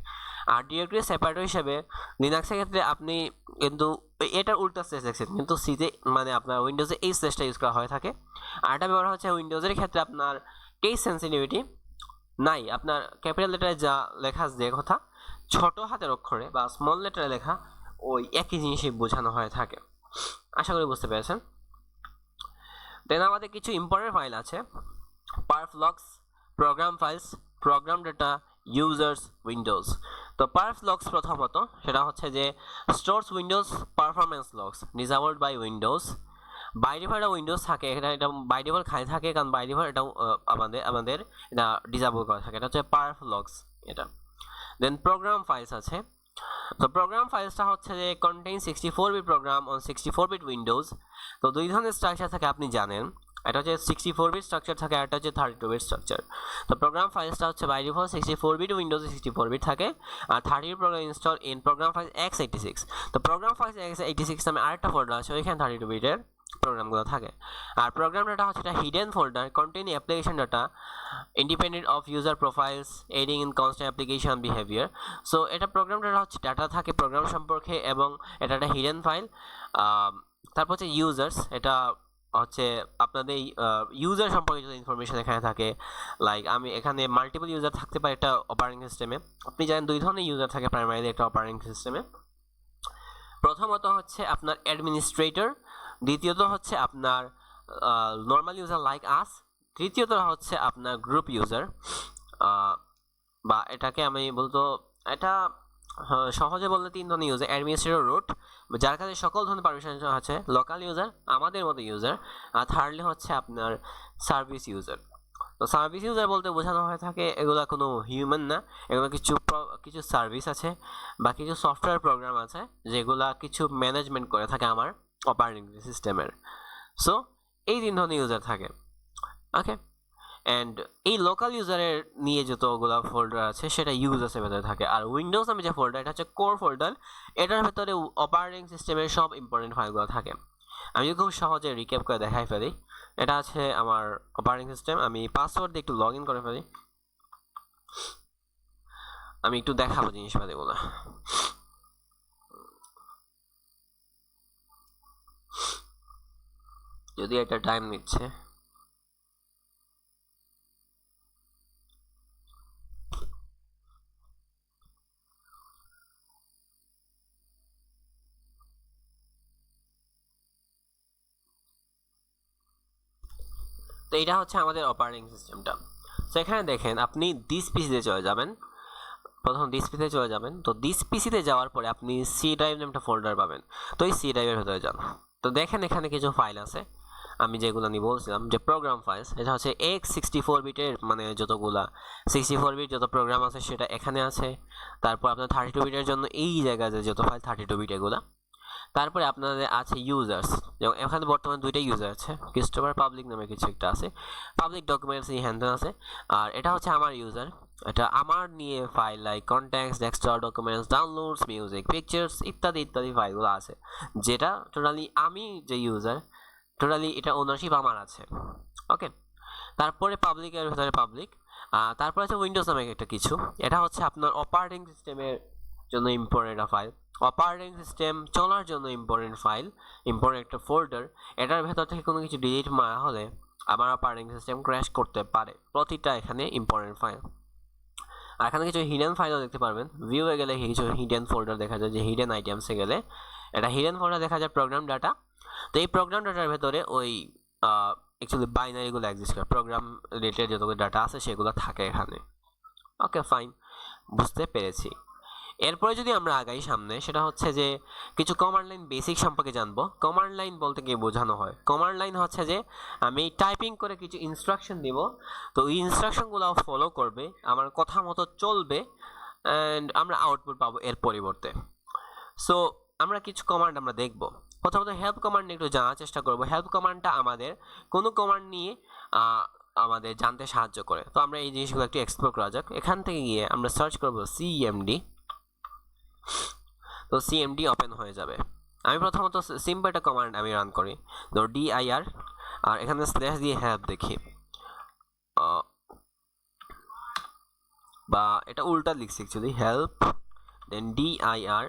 আর ডিরেক্টরি সেপারেটর হিসেবে লিনাক্সের ক্ষেত্রে আপনি কিন্তু এটার উল্টা স্পেস দেখছেন, কিন্তু সিতে মানে আপনার উইন্ডোজে এই স্পেসটা ইউজ করা হয়ে থাকে। আর এটা ব্যবহার হচ্ছে উইন্ডোজের ক্ষেত্রে আপনার কেস সেন্সিটিভিটি নাই, আপনার ক্যাপিটাল লেটারে যা লেখা যে কথা ছোট হাতের অক্ষরে বা স্মল লেটারে লেখা ওই একই জিনিসই বোঝানো হয়ে থাকে। আশা করি বুঝতে পেরেছেন। দেন আমাদের কিছু ইম্পর্টেন্ট ফাইল আছে, perf logs, program files, program data, users, Windows. তো পারফ লগস প্রথমত সেটা হচ্ছে যে stores Windows performance logs disabled by Windows. By default এটা উইন্ডোজ থাকে, এটা বাই ডিফল্ট খালি থাকে, কারণ বাই ডিফল্ট এটাও আমাদের এটা ডিসেবল করা থাকে, এটা হচ্ছে পারফ লগস এটা। দেন প্রোগ্রাম ফাইলস আছে। তো প্রোগ্রাম ফাইলসটা হচ্ছে যে contain 64 bit program on 64 bit Windows. তো দুই ধরনের স্ট্রাকচার থাকে আপনি জানেন, এটা হচ্ছে 64 বিট স্ট্রাকচার থাকে, আর এটা হচ্ছে 32 বিট স্ট্রাকচার। তো প্রোগ্রাম ফাইলসটা হচ্ছে বাই ডিফল্ট 64 বিট, উইন্ডোজে 64 বিট থাকে, আর 30 program install in program files x86। তো প্রোগ্রাম ফাইলস x86 নামে আরেকটা ফোল্ডার আছে, ওইখানে 32 বিটের প্রোগ্রামগুলো থাকে। আর প্রোগ্রাম ডাটা হচ্ছে এটা hidden folder contain application data independent of user profiles aiding in constant application behaviour. So এটা প্রোগ্রাম ডাটা হচ্ছে ডাটা থাকে প্রোগ্রাম সম্পর্কে, এবং এটা একটা হিডেন ফাইল। তারপর হচ্ছে ইউজার্স, এটা হচ্ছে আপনাদের ইউজার সম্পর্কে যত ইনফরমেশন এখানে থাকে, লাইক আমি এখানে মাল্টিপল ইউজার থাকতে পারে একটা অপারেটিং সিস্টেমে। আপনি জানেন দুই ধরনের ইউজার থাকে প্রাইমারিলি একটা অপারেটিং সিস্টেমে। প্রথমত হচ্ছে আপনার অ্যাডমিনিস্ট্রেটর, দ্বিতীয়ত হচ্ছে আপনার নর্মাল ইউজার লাইক আস, তৃতীয়ত হচ্ছে আপনার গ্রুপ ইউজার। বা এটাকে আমি বলতো এটা সহজে বললে তিন ধরনের ইউজার, অ্যাডমিনিস্ট্রেটর রুট যার কাছে সকল ধরনের পারমিশন আছে, লোকাল ইউজার আমাদের মতো ইউজার, আর থার্ডলি হচ্ছে আপনার সার্ভিস ইউজার। তো সার্ভিস ইউজার বলতে বোঝানো হয়ে থাকে এগুলো কোনো হিউম্যান না, এগুলো কিছু সার্ভিস আছে বা কিছু সফটওয়্যার প্রোগ্রাম আছে যেগুলা কিছু ম্যানেজমেন্ট করে থাকে আমার অপারেটিং সিস্টেমের। সো এই তিন ধরনের ইউজার থাকে, ওকে। অ্যান্ড এই লোকাল ইউজারের নিয়ে যতগুলো ফোল্ডার আছে সেটা ইউজার্সের ভেতরে থাকে। আর উইন্ডোজ নামে যে ফোল্ডার এটা হচ্ছে কোর ফোল্ডার, এটার ভেতরে অপারেটিং সিস্টেমের সব ইম্পর্টেন্ট ফাইলগুলো থাকে। আমি খুব সহজে রিক্যাপ করে দেখাই ফেলি। এটা আছে আমার অপারেটিং সিস্টেম, আমি পাসওয়ার্ড দিয়ে একটু লগ ইন করে ফেলি, আমি একটু দেখাবো জিনিসপাতিগুলো। যদি এটা টাইম নিচ্ছে। তো এটা হচ্ছে আমাদের অপারেটিং সিস্টেমটা। তো এখানে দেখেন আপনি দিস পিসিতে চলে যাবেন, প্রথম দিস পিসিতে চলে যাবেন। তো দিস পিসিতে যাওয়ার পরে আপনি সি ড্রাইভ নামে একটা ফোল্ডার পাবেন, তো এই সি ড্রাইভের ভেতরে যান। তো দেখেন এখানে কিছু ফাইল আছে, আমি যেগুলো আমি বলছিলাম যে প্রোগ্রাম ফাইলস, এটা হচ্ছে x64 বিটের মানে যতগুলা 64 বিট যত প্রোগ্রাম আছে সেটা এখানে আছে। তারপর আপনার 32 বিটের জন্য এই জায়গায় যত ফাইল 32 বিট এগুলা। তারপরে আপনাদের আছে ইউজার্স, যেমন এখানে বর্তমানে দুইটা ইউজার আছে, ক্রিস্টোফার পাবলিক নামে কিছু একটা আছে, পাবলিক ডকুমেন্টস এই হ্যান্ডেল আছে। আর এটা হচ্ছে আমার ইউজার, এটা আমার নিয়ে file like contacts, desktop documents, downloads, music, pictures ইত্যাদি ইত্যাদি ফাইলগুলো আছে, যেটা টোটালি আমি যে ইউজার টোটালি এটা ওনারশিপ আমার আছে, ওকে। তারপরে পাবলিকের ভেতরে পাবলিক, তারপরে আছে উইন্ডোজ নামে একটা কিছু, এটা হচ্ছে আপনার অপারেটিং সিস্টেমের জন্য ইম্পর্টেন্ট ফাইল, অপারেটিং সিস্টেম চলার জন্য ইম্পর্টেন্ট ফাইল, ইম্পর্টেন্ট একটা ফোল্ডার। এটার ভেতর থেকে কোনো কিছু ডিলিট মারা হলে আমার অপারেটিং সিস্টেম ক্র্যাশ করতে পারে, প্রতিটা এখানে ইম্পর্টেন্ট ফাইল। আর এখানে কিছু হিডেন ফাইলও দেখতে পারবেন, ভিউয়ে গেলে কিছু হিডেন ফোল্ডার দেখা যায়, যে হিডেন আইটেমসে গেলে এটা হিডেন ফোল্ডার দেখা যায় প্রোগ্রাম ডাটা। তো এই প্রোগ্রাম ডাটার ভেতরে ওই অ্যাকচুয়ালি বাইনারিগুলো এক্সিস্ট করে, প্রোগ্রাম রিলেটেড যতগুলো ডাটা আছে সেগুলো থাকে এখানে, ওকে ফাইন, বুঝতে পেরেছি। এরপরে যদি আমরা আগাই সামনে, সেটা হচ্ছে যে কিছু কমান্ড লাইন বেসিক সম্পর্কে জানবো। কমান্ড লাইন বলতে কি বোঝানো হয়, কমান্ড লাইন হচ্ছে যে আমি টাইপিং করে কিছু ইনস্ট্রাকশন দিব, তো ওই ইনস্ট্রাকশনগুলো ফলো করবে, আমার কথা মতো চলবে, অ্যান্ড আমরা আউটপুট পাবো এর পরিবর্তে। সো আমরা কিছু কমান্ড আমরা দেখব। প্রথমত হেল্প কমান্ড নিয়ে একটু জানার চেষ্টা করব। হেল্প কমান্ডটা আমাদের কোনো কমান্ড নিয়ে আমাদের জানতে সাহায্য করে। তো আমরা এই জিনিসগুলো একটু এক্সপ্লোর করা যাক। এখান থেকে গিয়ে আমরা সার্চ করব সিএমডি, তো সিএমডি ওপেন হয়ে যাবে। আমি প্রথমত সিম্পল একটা কমান্ড আমি রান করি, ধর ডিআইআর, আর এখানে স্ল্যাশ দিয়ে হেল্প দেখি। বা এটা উল্টা লিখছি অ্যাকচুয়ালি, হেল্প দেন dir,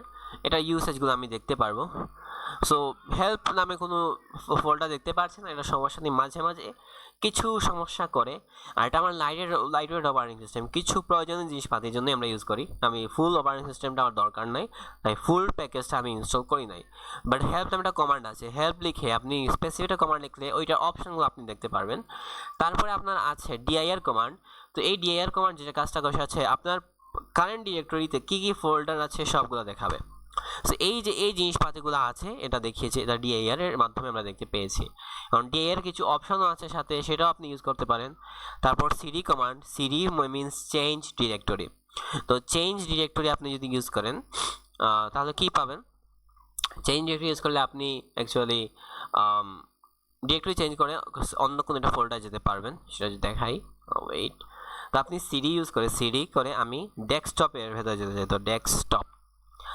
এটা ইউসেজগুলো আমি দেখতে পারবো। সো হেল্প নামে কোনো ফোল্ডার দেখতে পাচ্ছি না, এটা সমস্যা নেই, মাঝে মাঝে কিছু সমস্যা করে। আর এটা আমার লাইটওয়েট অপারেটিং সিস্টেম, কিছু প্রয়োজনীয় জিনিসপাতির জন্যই আমরা ইউজ করি। আমি ফুল অপারেটিং সিস্টেমটা আমার দরকার নাই, তাই ফুল প্যাকেজটা আমি ইনস্টল করি নাই। বাট হেল্প নামে একটা কমান্ড আছে, হেল্প লিখে আপনি স্পেসিফিক কমান্ড লিখলে ওইটার অপশনগুলো আপনি দেখতে পারবেন। তারপরে আপনার আছে dir কমান্ড। তো এই dir কমান্ড যেটা কাজটা করে আছে আপনার কারেন্ট ডিরেক্টরিতে কী কী ফোল্ডার আছে সবগুলো দেখাবে। সো এই যে এই জিনিসপাতিগুলো আছে এটা দেখিয়েছে, এটা dir এর মাধ্যমে আমরা দেখতে পেয়েছি। কারণ dir কিছু অপশনও আছে সাথে, সেটাও আপনি ইউজ করতে পারেন। তারপর cd command, cd means change directory. তো চেঞ্জ ডিরেক্টরি আপনি যদি ইউজ করেন তাহলে কি পাবেন, চেঞ্জ ডিরেক্টরি ইউজ করলে আপনি অ্যাকচুয়ালি ডিরেক্টরি চেঞ্জ করে অন্য কোনো একটা ফোল্ডারে যেতে পারবেন। সেটা যদি দেখাই, ওয়েট, তো আপনি সিডি ইউজ করে সিডি করে আমি ডেস্কটপের ভেতরে যেতে চাই, তো ডেস্কটপ,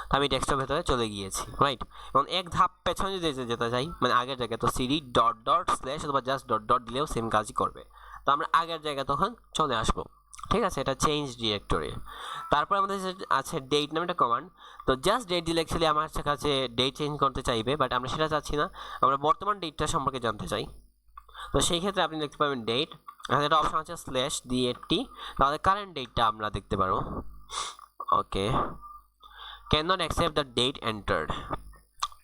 তো আমি ডেস্কটপ ভেতরে চলে গিয়েছি, রাইট। এবং এক ধাপ পেছনে যদি যেতে চাই মানে আগের জায়গায়, তো সিডি ডট ডট স্ল্যাশ অথবা জাস্ট ডট ডট দিলেও সেম কাজই করবে। তো আমরা আগের জায়গায় তখন চলে আসবো, ঠিক আছে, এটা চেঞ্জ ডিরেক্টরি। তারপর আমাদের আছে ডেট নামে একটা কমান্ড। তো জাস্ট ডেট দিলে অ্যাকচুয়ালি আমার কাছে ডেট চেঞ্জ করতে চাইবে, বাট আমরা সেটা চাচ্ছি না, আমরা বর্তমান ডেটটা সম্পর্কে জানতে চাই। তো সেই ক্ষেত্রে আপনি দেখতে পাবেন ডেট, এখানে একটা অপশন আছে স্ল্যাশ দিয়ে তাহলে কারেন্ট ডেটটা আমরা দেখতে পারবো। Okay, cannot accept the date entered.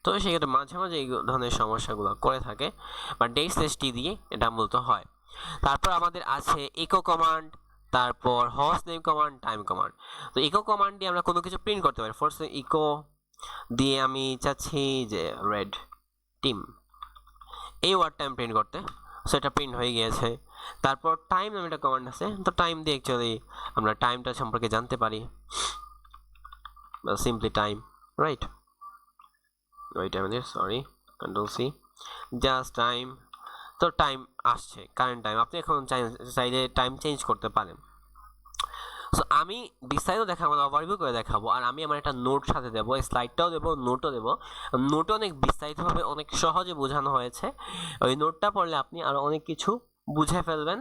তো সেক্ষেত্রে মাঝে মাঝে এই ধরনের সমস্যাগুলো করে থাকে, বা ডেট স্ল্যাশ টি দিয়ে এটা মূলত হয়। তারপর আমাদের আছে ইকো কমান্ড, তারপর host name command, time command. তো ইকো কমান্ড দিয়ে আমরা কোনো কিছু প্রিন্ট করতে পারি। ফার্স্ট ইকো দিয়ে আমি চাচ্ছি যে রেড টিম, এই ওয়ার্ডটা আমি প্রিন্ট করতে, সো এটা প্রিন্ট হয়ে গিয়েছে। তারপর টাইম নামে একটা কমান্ড আছে, তো টাইম দিয়ে অ্যাকচুয়ালি আমরা টাইমটা সম্পর্কে জানতে পারি, simply time, right. Wait a minute, sorry, control C, just time. তো টাইম আসছে, কারেন্ট টাইম, আপনি এখন চাইলে টাইম চেঞ্জ করতে পারেন। সো আমি বিস্তারিত দেখাবো না, ওভারভিউ করে দেখাবো, আর আমি আমার একটা নোট সাথে দেবো, স্লাইডটাও দেবো, নোটও দেবো। নোটও অনেক বিস্তারিতভাবে অনেক সহজে বোঝানো হয়েছে, ওই নোটটা পড়লে আপনি আরও অনেক কিছু বুঝে ফেলবেন।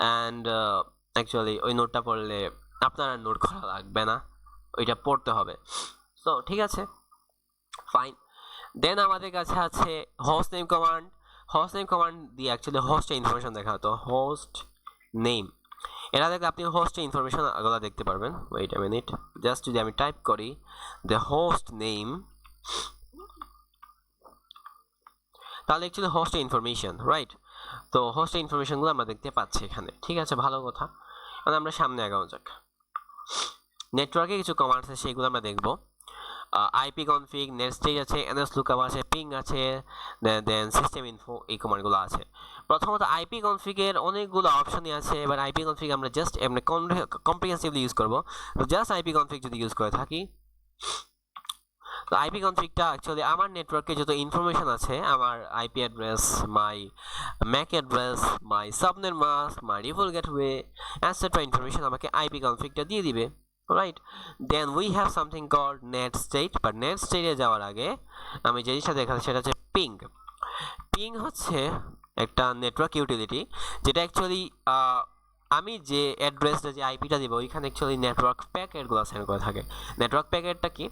অ্যান্ড অ্যাকচুয়ালি ওই নোটটা পড়লে আপনার আর নোট করা লাগবে না, ওইটা পড়তে হবে। সো ঠিক আছে, ফাইন। দেন আমাদের কাছে আছে host name command. Host name command দিয়ে অ্যাকচুয়ালি হোস্টের ইনফরমেশন দেখা হতো, হোস্ট নেম, এটা দেখলে আপনি হোস্টের ইনফরমেশন এগুলো দেখতে পারবেন। ওয়েট আ মিনিট, জাস্ট যদি আমি টাইপ করি দ্য হোস্ট নেম, তাহলে অ্যাকচুয়ালি হোস্টের ইনফরমেশন, রাইট। তো হোস্টের ইনফরমেশনগুলো আমরা দেখতে পাচ্ছি এখানে, ঠিক আছে, ভালো কথা। মানে আমরা সামনে আগানো যাক। নেটওয়ার্কে কিছু কমান্ড আছে সেগুলো আমরা দেখবো। আইপি কনফিগ, নেটস্টেজ আছে, এনএস লুকআপ আছে, পিং আছে, দেন সিস্টেম ইনফো, এই কমান্ডগুলো আছে। প্রথমত আইপি কনফিগের অনেকগুলো অপশনই আছে, এবার আইপি কনফিগ আমরা জাস্ট এমনি কম্প্রিহেন্সিভলি ইউজ করবো। তো জাস্ট আইপি কনফিগ যদি ইউজ করে থাকি, তো আইপি কনফিগটা অ্যাকচুয়ালি আমার নেটওয়ার্কে যত ইনফরমেশন আছে, আমার IP address, my MAC address, my subnet mask, my default gateway, etcetera information আমাকে আইপি কনফিগটা দিয়ে দিবে, right. Then we have something called netstat, বা নেট স্টেটে যাওয়ার আগে আমি যে জিনিসটা দেখাচ্ছি সেটা হচ্ছে পিং। পিং হচ্ছে একটা নেটওয়ার্ক ইউটিলিটি, যেটা অ্যাকচুয়ালি আমি যে অ্যাড্রেসটা, যে আইপিটা দিব, ওইখানে অ্যাকচুয়ালি নেটওয়ার্ক প্যাকেটগুলো সেন্ড করে থাকে। নেটওয়ার্ক প্যাকেটটা কি,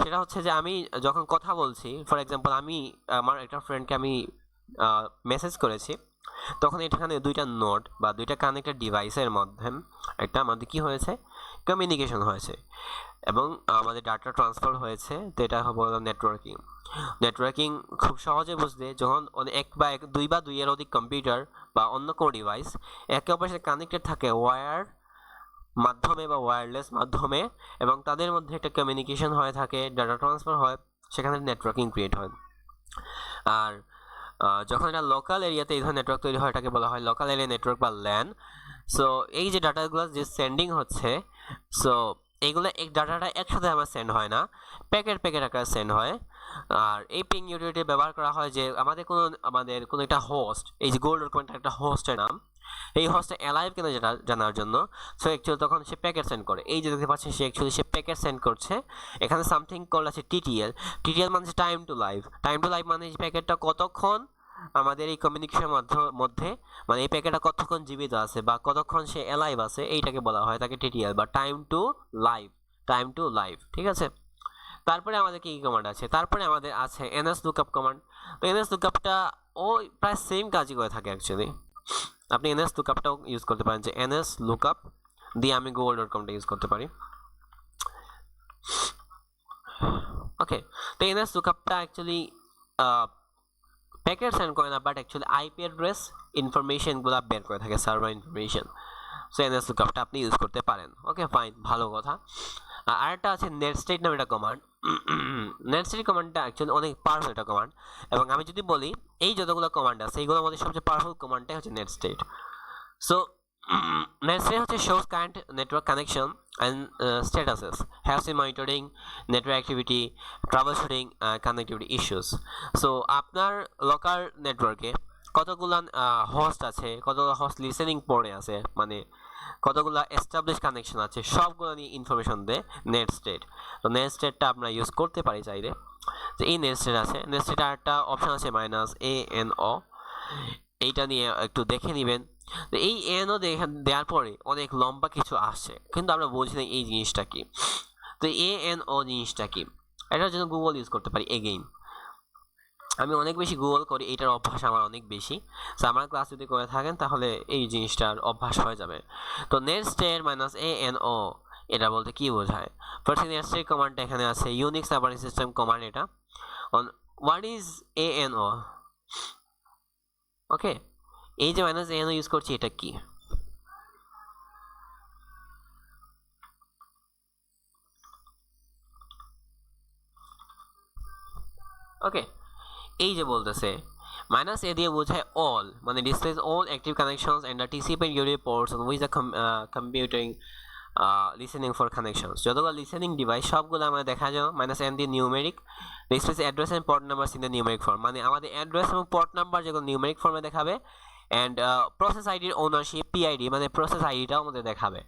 সেটা হচ্ছে যে আমি যখন কথা বলছি, ফর এক্সাম্পল আমি আমার একটা ফ্রেন্ডকে আমি মেসেজ করেছি, তখন এখানে দুইটা নোড বা দুইটা কানেক্টেড ডিভাইসের মাধ্যমে একটা আমাদের কি হয়েছে, কমিউনিকেশন হয়েছে এবং আমাদের ডাটা ট্রান্সফার হয়েছে। তো এটা বললাম নেটওয়ার্কিং। নেটওয়ার্কিং খুব সহজে বুঝতে, যখন দুই বা দুইয়ের অধিক কম্পিউটার বা অন্য কোনো ডিভাইস একে অপরের সাথে কানেক্টেড থাকে ওয়্যার মাধ্যমে বা ওয়্যারলেস মাধ্যমে, এবং তাদের মধ্যে একটা কমিউনিকেশন হয়ে থাকে, ডাটা ট্রান্সফার হয়, সেখানে নেটওয়ার্কিং ক্রিয়েট হয়। আর যখন এটা লোকাল এরিয়াতে এই ধরনের নেটওয়ার্ক তৈরি হয়, এটাকে বলা হয় লোকাল এরিয়া নেটওয়ার্ক বা ল্যান। সো এই যে ডাটাগুলো যে সেন্ডিং হচ্ছে, সো এইগুলো ডাটাটা একসাথে আমার সেন্ড হয় না, প্যাকেট আকারে সেন্ড হয়। আর এই পিং ইউটিলিটি ব্যবহার করা হয় যে আমাদের কোনো একটা হোস্ট, এই যে গোল্ড ডকুমেন্টের একটা হোস্টের নাম, এই হোস্টে অ্যালাইভ কিনা যেটা জানার জন্য, সো অ্যাকচুয়ালি তখন সে প্যাকেট সেন্ড করে। এই যে দেখতে পাচ্ছেন সে প্যাকেট সেন্ড করছে। এখানে সামথিং কল আছে টিটিএল। টিটিএল মানে time to live. Time to live মানে এই প্যাকেটটা কতক্ষণ আমাদের এই কমিউনিকেশনের মধ্যে মানে এই প্যাকেটটা কতক্ষণ জীবিত আছে বা কতক্ষণ সে অ্যালাইভ আছে এইটাকে বলা হয় তাকে টিটিএল বা টাইম টু লাইভ, ঠিক আছে। তারপরে আমাদের কি কমান্ড আছে, তারপরে আমাদের আছে এনএস লুকআপ কমান্ড। তো এনএস লুকআপটা ও প্রায় সেম কাজই করে থাকে অ্যাকচুয়ালি। আপনি এনএস লুকআপটাও ইউজ করতে পারেন, যে এনএস লুকআপ দিয়ে আমি google.com টা ইউজ করতে পারি। ওকে, তো এনএস লুকআপটা অ্যাকচুয়ালি প্যাকেট সেন্ড করে না, বাট অ্যাকচুয়ালি আইপি অ্যাড্রেস ইনফরমেশনগুলো বের করে থাকে, সার্ভার ইনফরমেশন। সো এনএস লুকআপটা আপনি ইউজ করতে পারেন। ওকে ফাইন, ভালো কথা। আরেকটা আছে নেটস্টেট নামে একটা কমান্ড। নেটস্টেট কমান্ডটা অ্যাকচুয়ালি অনেক পাওয়ারফুল একটা কমান্ড, এবং আমি যদি বলি এই যতগুলো কমান্ড আছে এইগুলোর মধ্যে সবচেয়ে পাওয়ারফুল কমান্ডটাই হচ্ছে নেটস্টেট। সো নেটস্টেট হচ্ছে shows current network connection and statuses, helps in monitoring network activity, troubleshooting connectivity issues. So আপনার লোকাল নেটওয়ার্কে কতগুলো হোস্ট আছে, কতগুলো হোস্ট লিসেনিং পড়ে আছে, মানে কতগুলো এস্টাবলিশ কানেকশন আছে, সবগুলো নিয়ে ইনফরমেশন দেয় নেটস্টেট। তো নেটস্টেটটা আমরা ইউজ করতে পারি চাইলে। যে এই নেটস্টেট আছে, নেটস্টেট আর একটা অপশন আছে -ANO, এইটা নিয়ে একটু দেখে নেবেন। তো এই এনও দেওয়ার পরে অনেক লম্বা কিছু আসছে, কিন্তু আমরা বলছি না এই জিনিসটা কি। তো ANO জিনিসটা কি, এটার জন্য গুগল ইউজ করতে পারি। এগেইন আমি অনেক বেশি গুগল করি, এইটার অভ্যাস আমার অনেক বেশি। সো আমার ক্লাস যদি করে থাকেন তাহলে এই জিনিসটার অভ্যাস হয়ে যাবে। তো নেটস্টেট -ANO এটা বলতে কি বোঝায়? ফার্স্ট নেটস্টেট কমান্ডটা এখানে আছে, ইউনিক্স অপারেটিং সিস্টেম কমান্ড। এটা হোয়াট ইজ ANO? ওকে, এই যে -ANO ইউজ করছি এটা কি? ওকে, এই যে বলতেছে -A দিয়ে বোঝায় অল, মানে displays all active connections and the TCP unit ports with the computing listening for connections. যতগুলো লিসেনিং ডিভাইস সবগুলো আমরা দেখা যায় -N দিয়ে numeric displays address and port numbers in the numeric form, মানে আমাদের অ্যাড্রেস এবং পোর্ট নাম্বার যেগুলো নিউমেরিক ফর্মে দেখাবে, অ্যান্ড প্রসেস আইডির ওনারশিপ PID মানে প্রসেস আইডিটাও আমাদের দেখাবে।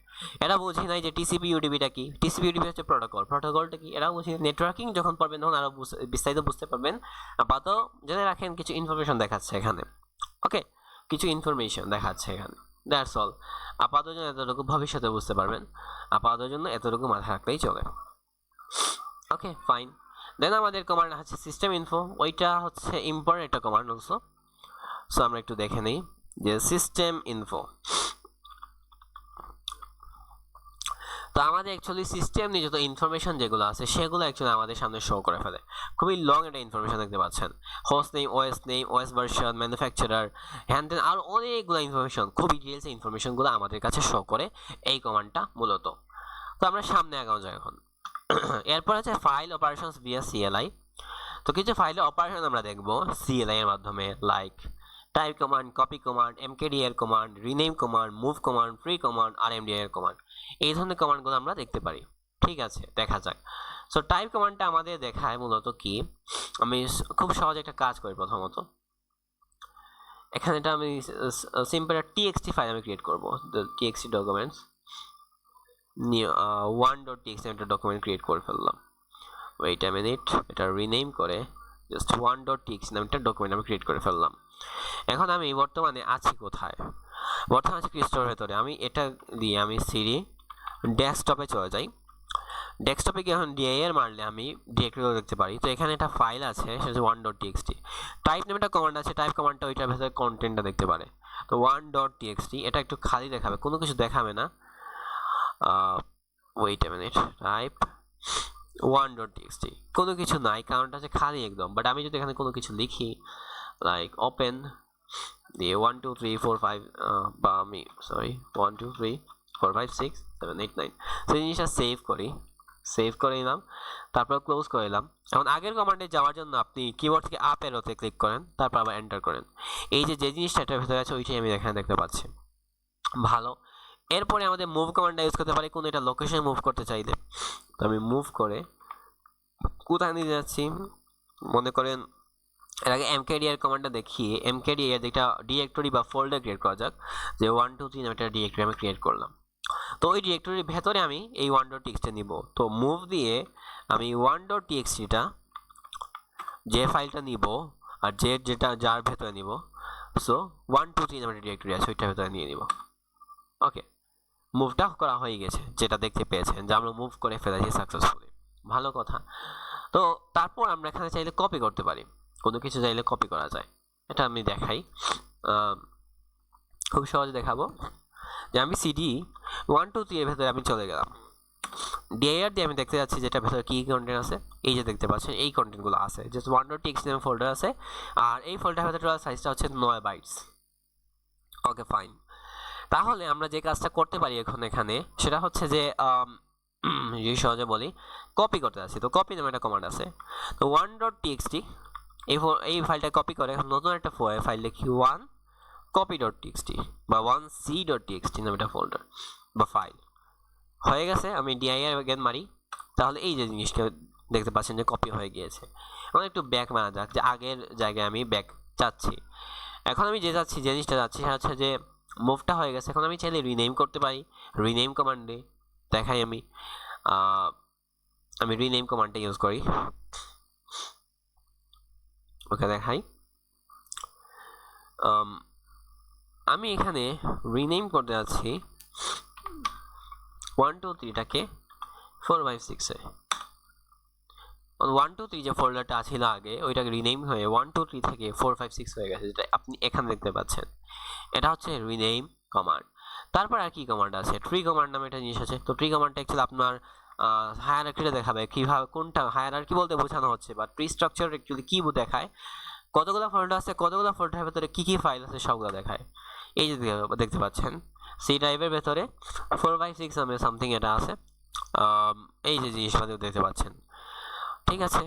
এটা বুঝি নাই যে টিসিপি ইউডিপিটা কি। টিসিপি ইউডিপি হচ্ছে প্রোটোকলটা কি এটাও বুঝি। নেটওয়ার্কিং যখন পড়বেন তখন আরও বিস্তারিত বুঝতে পারবেন। আপাতত জেনে রাখেন কিছু ইনফরমেশন দেখাচ্ছে এখানে। ওকে, কিছু ইনফরমেশন দেখাচ্ছে এখানে, দ্যাটস অল। আপাতত জন্য এতটুকু, ভবিষ্যতে বুঝতে পারবেন। আপাতত জন্য এতটুকু মাথায় রাখলেই চলে। ওকে ফাইন। দেন আমাদের কমান্ড হচ্ছে সিস্টেম ইনফো, ওইটা হচ্ছে ইম্পর্টেন্ট একটা কমান্ড অলসো। সো আমরা একটু দেখে নিই যে সিস্টেম ইনফো। তো আমাদের অ্যাকচুয়ালি সিস্টেম নিয়ে যত ইনফরমেশন যেগুলো আছে সেগুলো অ্যাকচুয়ালি আমাদের সামনে শো করে ফেলে। খুবই লং একটা ইনফরমেশন দেখতে পাচ্ছেন, host name, OS version, manufacturer, and then আরও অনেকগুলো ইনফরমেশন, খুবই ডিটেলস ইনফরমেশনগুলো আমাদের কাছে শো করে এই কমান্ডটা মূলত। তো আমরা সামনে আগানো যায় এখন। এরপর আছে ফাইল অপারেশনস ভিয়া CLI। তো কিছু ফাইলের অপারেশন আমরা দেখব CLI এর মাধ্যমে, like type command, copy command, mkdir command, rename command, move command, free command, আর mdir কমান্ড। এই ধরনের কমান্ডগুলো আমরা দেখতে পারি। ঠিক আছে, দেখা যাক। সো টাইপ কমান্ডটা আমাদের দেখায় মূলত কি। আমি খুব সহজে একটা কাজ করি। প্রথমত এখানে এটা আমি সিম্পল TXT ফাইল আমি ক্রিয়েট করব। TXT ডকুমেন্টস নিউ 1.txt একটা ডকুমেন্ট ক্রিয়েট করে ফেললাম। ওয়েট আ মিনিট, এটা রিনেম করে জাস্ট 1.txt নামে একটা ডকুমেন্ট আমি ক্রিয়েট করে ফেললাম। এখন আমি বর্তমানে আছি কোথায়? বর্তমানে আছি ক্রিস্টোর ভেতরে। আমি এটা দিয়ে আমি সিডি ডেস্কটপে চলে যাই। ডেস্কটপে গিয়ে এখন dir মারলে আমি ডিরেক্টরিগুলো দেখতে পারি। তো এখানে একটা ফাইল আছে, সেটা হচ্ছে 1.txt। টাইপ নামে একটা কমান্ড আছে, টাইপ কমান্ডটা ওইটার ভেতরে কন্টেন্টটা দেখতে পারে। তো 1.txt এটা একটু খালি দেখাবে, কোনো কিছু দেখাবে না। Wait a minute, type 1.txt কোনো কিছু নাই, কারণটা হচ্ছে খালি একদম। বাট আমি যদি এখানে কোনো কিছু লিখি, লাইক ওপেন দিয়ে 1 2 3 4 5 বা আমি 1 2 3 4 5 6 7 8 9 সেই জিনিসটা সেভ করে নিলাম, তারপর ক্লোজ করে নিলাম। এখন আগের কমান্ডে যাওয়ার জন্য আপনি কিবোর্ড থেকে আপ অ্যারোতে ক্লিক করেন, তারপর আবার এন্টার করেন। এই যে জিনিসটা এটার ভেতরে আছে ওইটাই আমি এখানে দেখতে পাচ্ছি। ভালো। এরপরে আমাদের মুভ কমান্ডটা ইউজ করতে পারি কোনো একটা লোকেশন মুভ করতে চাইলে। তো আমি মুভ করে কোথায় নিয়ে যাচ্ছি, মনে করেন এর আগে mkdir কমান্ডটা দেখিয়ে mkdir যেটা ডিরেক্টরি বা ফোল্ডার ক্রিয়েট করা যাক, যে 1 2 3 নামে একটা ডিরেক্টরি আমি ক্রিয়েট করলাম। তো ওই ডিরেক্টরির ভেতরে আমি এই 1.txt নিব। তো মুভ দিয়ে আমি 1.txt টা যে ফাইলটা নিব আর জেড যেটা যার ভেতরে নিব, সো 1 2 3 নামের ডিরেক্টরি আছে ওইটার ভেতরে নিয়ে নিব। ওকে, মুভটা করা হয়ে গেছে, যেটা দেখতে পেয়েছেন যে আমরা মুভ করে ফেলেছি সাকসেসফুলি, ভালো কথা। তো তারপর আমরা এখানে চাইলে কপি করতে পারি, কোনো কিছু চাইলে কপি করা যায়, এটা আমি দেখাই, খুব সহজে দেখাবো। যে আমি সিডি 1 2 3 এর ভেতরে আমি চলে গেলাম, ডিআইআর দিয়ে আমি দেখতে যাচ্ছি যেটা ভেতরে কী কন্টেন্ট আছে, এই যে দেখতে পাচ্ছেন এই কন্টেন্টগুলো আছে, জাস্ট 1.txt নামে ফোল্ডার আছে, আর এই ফোল্ডারের ভেতরে সাইজটা হচ্ছে 9 বাইটস। ওকে ফাইন, তাহলে আমরা যে কাজটা করতে পারি এখন এখানে সেটা হচ্ছে যে যদি সহজে বলি, কপি করতে আসি, তো কপি নামে একটা কমান্ড আছে, তো 1.txt এই ফাইলটা কপি করে নতুন একটা ফাইল লিখি 1 copy.txt বা 1c.txt নামে একটা ফোল্ডার বা ফাইল হয়ে গেছে। আমি ডিআইআর অ্যাগেন মারি, তাহলে এই যে জিনিসটা দেখতে পাচ্ছেন যে কপি হয়ে গিয়েছে। এখন একটু ব্যাক মারা যাক, যে আগের জায়গায় আমি ব্যাক যাচ্ছি, এখন আমি যে জিনিসটা যাচ্ছি সেটা হচ্ছে যে মুভটা হয়ে গেছে। এখন আমি চাইলে রিনেম করতে পারি, রিনেম কমান্ডে দেখাই আমি রিনেম কমান্ডটা ইউজ করি। ওকে দেখাই, আমি এখানে রিনেম করতে যাচ্ছি 1 2 3টাকে 4 5 6 এ। 1 2 3 যে ফোল্ডারটা ছিল আগে ওইটাকে রিনেম হয়ে 1 2 3 থেকে 4 5 6 হয়ে গেছে, যেটা আপনি এখানে দেখতে পাচ্ছেন। এটা হচ্ছে রিনেম কমান্ড। তারপর আর কি কমান্ড আছে, ট্রি কমান্ড নামে একটা জিনিস আছে। তো ট্রি কমান্ডটা অ্যাকচুয়ালি আপনার হায়ারার্কিটা দেখাবে, কিভাবে কোনটা হায়ারার্কি বলতে বোঝানো হচ্ছে, বা ট্রি স্ট্রাকচার অ্যাকচুয়ালি কি দেখায়, কতগুলো ফোল্ডার আছে, কতগুলো ফোল্ডারের ভেতরে কি কি ফাইল আছে সবগুলো দেখায়। এই যে দেখতে পাচ্ছেন সি ড্রাইভের ভেতরে 4 by 6 নামে সামথিং এটা আছে, এই যে জিনিসটা দেখতে পাচ্ছেন। ঠিক আছে,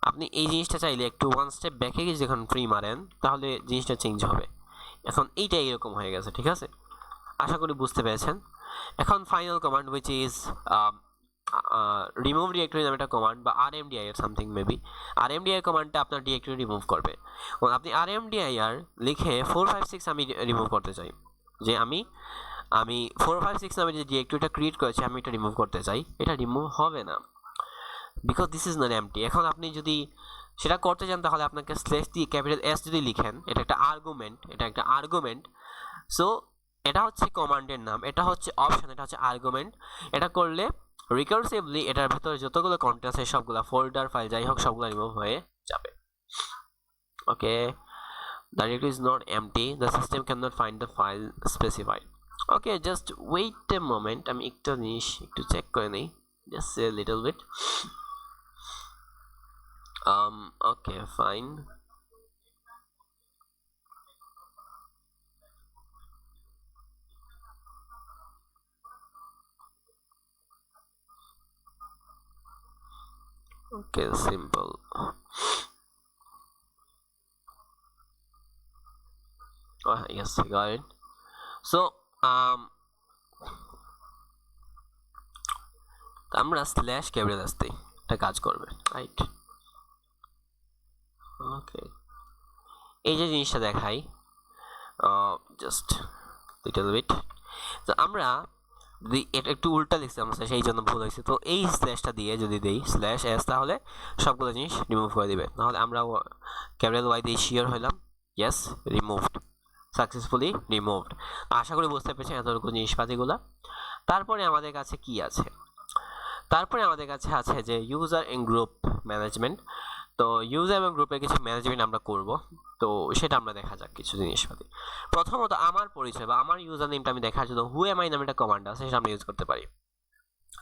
আপনি এই জিনিসটা চাইলে একটু ওয়ান স্টেপ ব্যাকে গিয়ে যখন ফ্রি মারেন তাহলে জিনিসটা চেঞ্জ হবে। এখন এইটা এরকম হয়ে গেছে, ঠিক আছে, আশা করি বুঝতে পেরেছেন। এখন final command which is remove directory নামে একটা কমান্ড, বা RMDIR সামথিং মেবি। RMDIR কমান্ডটা আপনার ডিরেক্টরি রিমুভ করবে। আপনি RMDIR লিখে 4 5 6 আমি রিমুভ করতে চাই, যে আমি 4 5 6 নামে যে ডিরেক্টরিটা ক্রিয়েট করেছি আমি এটা রিমুভ করতে চাই, এটা রিমুভ হবে না, because this is not empty. এখন আপনি যদি সেটা করতে চান তাহলে আপনাকে স্ল্যাশ দিয়ে ক্যাপিটাল S যদি লিখেন, এটা একটা আর্গুমেন্ট, সো এটা হচ্ছে কমান্ডের নাম, এটা হচ্ছে অপশন, এটা হচ্ছে আর্গুমেন্ট। এটা করলে রিকার্সিভলি এটার ভেতরে যতগুলো কন্টেন্ট আছে সবগুলো ফোল্ডার ফাইল যাই হোক সবগুলো রিমুভ হয়ে যাবে। ওকে, the directory is not empty, the system cannot find the file specified. Okay, just wait a moment, আমি একটা জিনিস একটু চেক করে নেই, just a little bit. Okay, fine. Okay, simple. Oh, yes, I got it. So, আমরা slash capital আসতে এটা কাজ করবে, রাইট? ওকে, এই যে জিনিসটা দেখাই, জাস্ট লিটল বিট। তো আমরা এটা একটু উল্টা লিখছি আমরা, সেই জন্য ভুল হয়েছে। তো এই স্ল্যাশটা দিয়ে যদি দেই স্ল্যাশ S, তাহলে সবগুলো জিনিস রিমুভ করে দিবে। তাহলে আমরা ক্যাপিটাল Y দিয়ে শিওর হইলাম, ইয়েস, রিমুভড, সাকসেসফুলি রিমুভড। আশা করি বুঝতে পেরেছেন এতটুকু জিনিসপাতিগুলো। তারপরে আমাদের কাছে কি আছে, তারপরে আমাদের কাছে আছে যে ইউজার এন্ড গ্রুপ ম্যানেজমেন্ট। তো ইউজার এবং গ্রুপের কিছু ম্যানেজমেন্ট আমরা করব, তো সেটা আমরা দেখা যাক কিছু জিনিসপাতি। প্রথমত আমার পরিচয় বা আমার ইউজার নেমটা আমি দেখার জন্য হু এম আই নামে একটা কমান্ড আছে, সেটা আমরা ইউজ করতে পারি।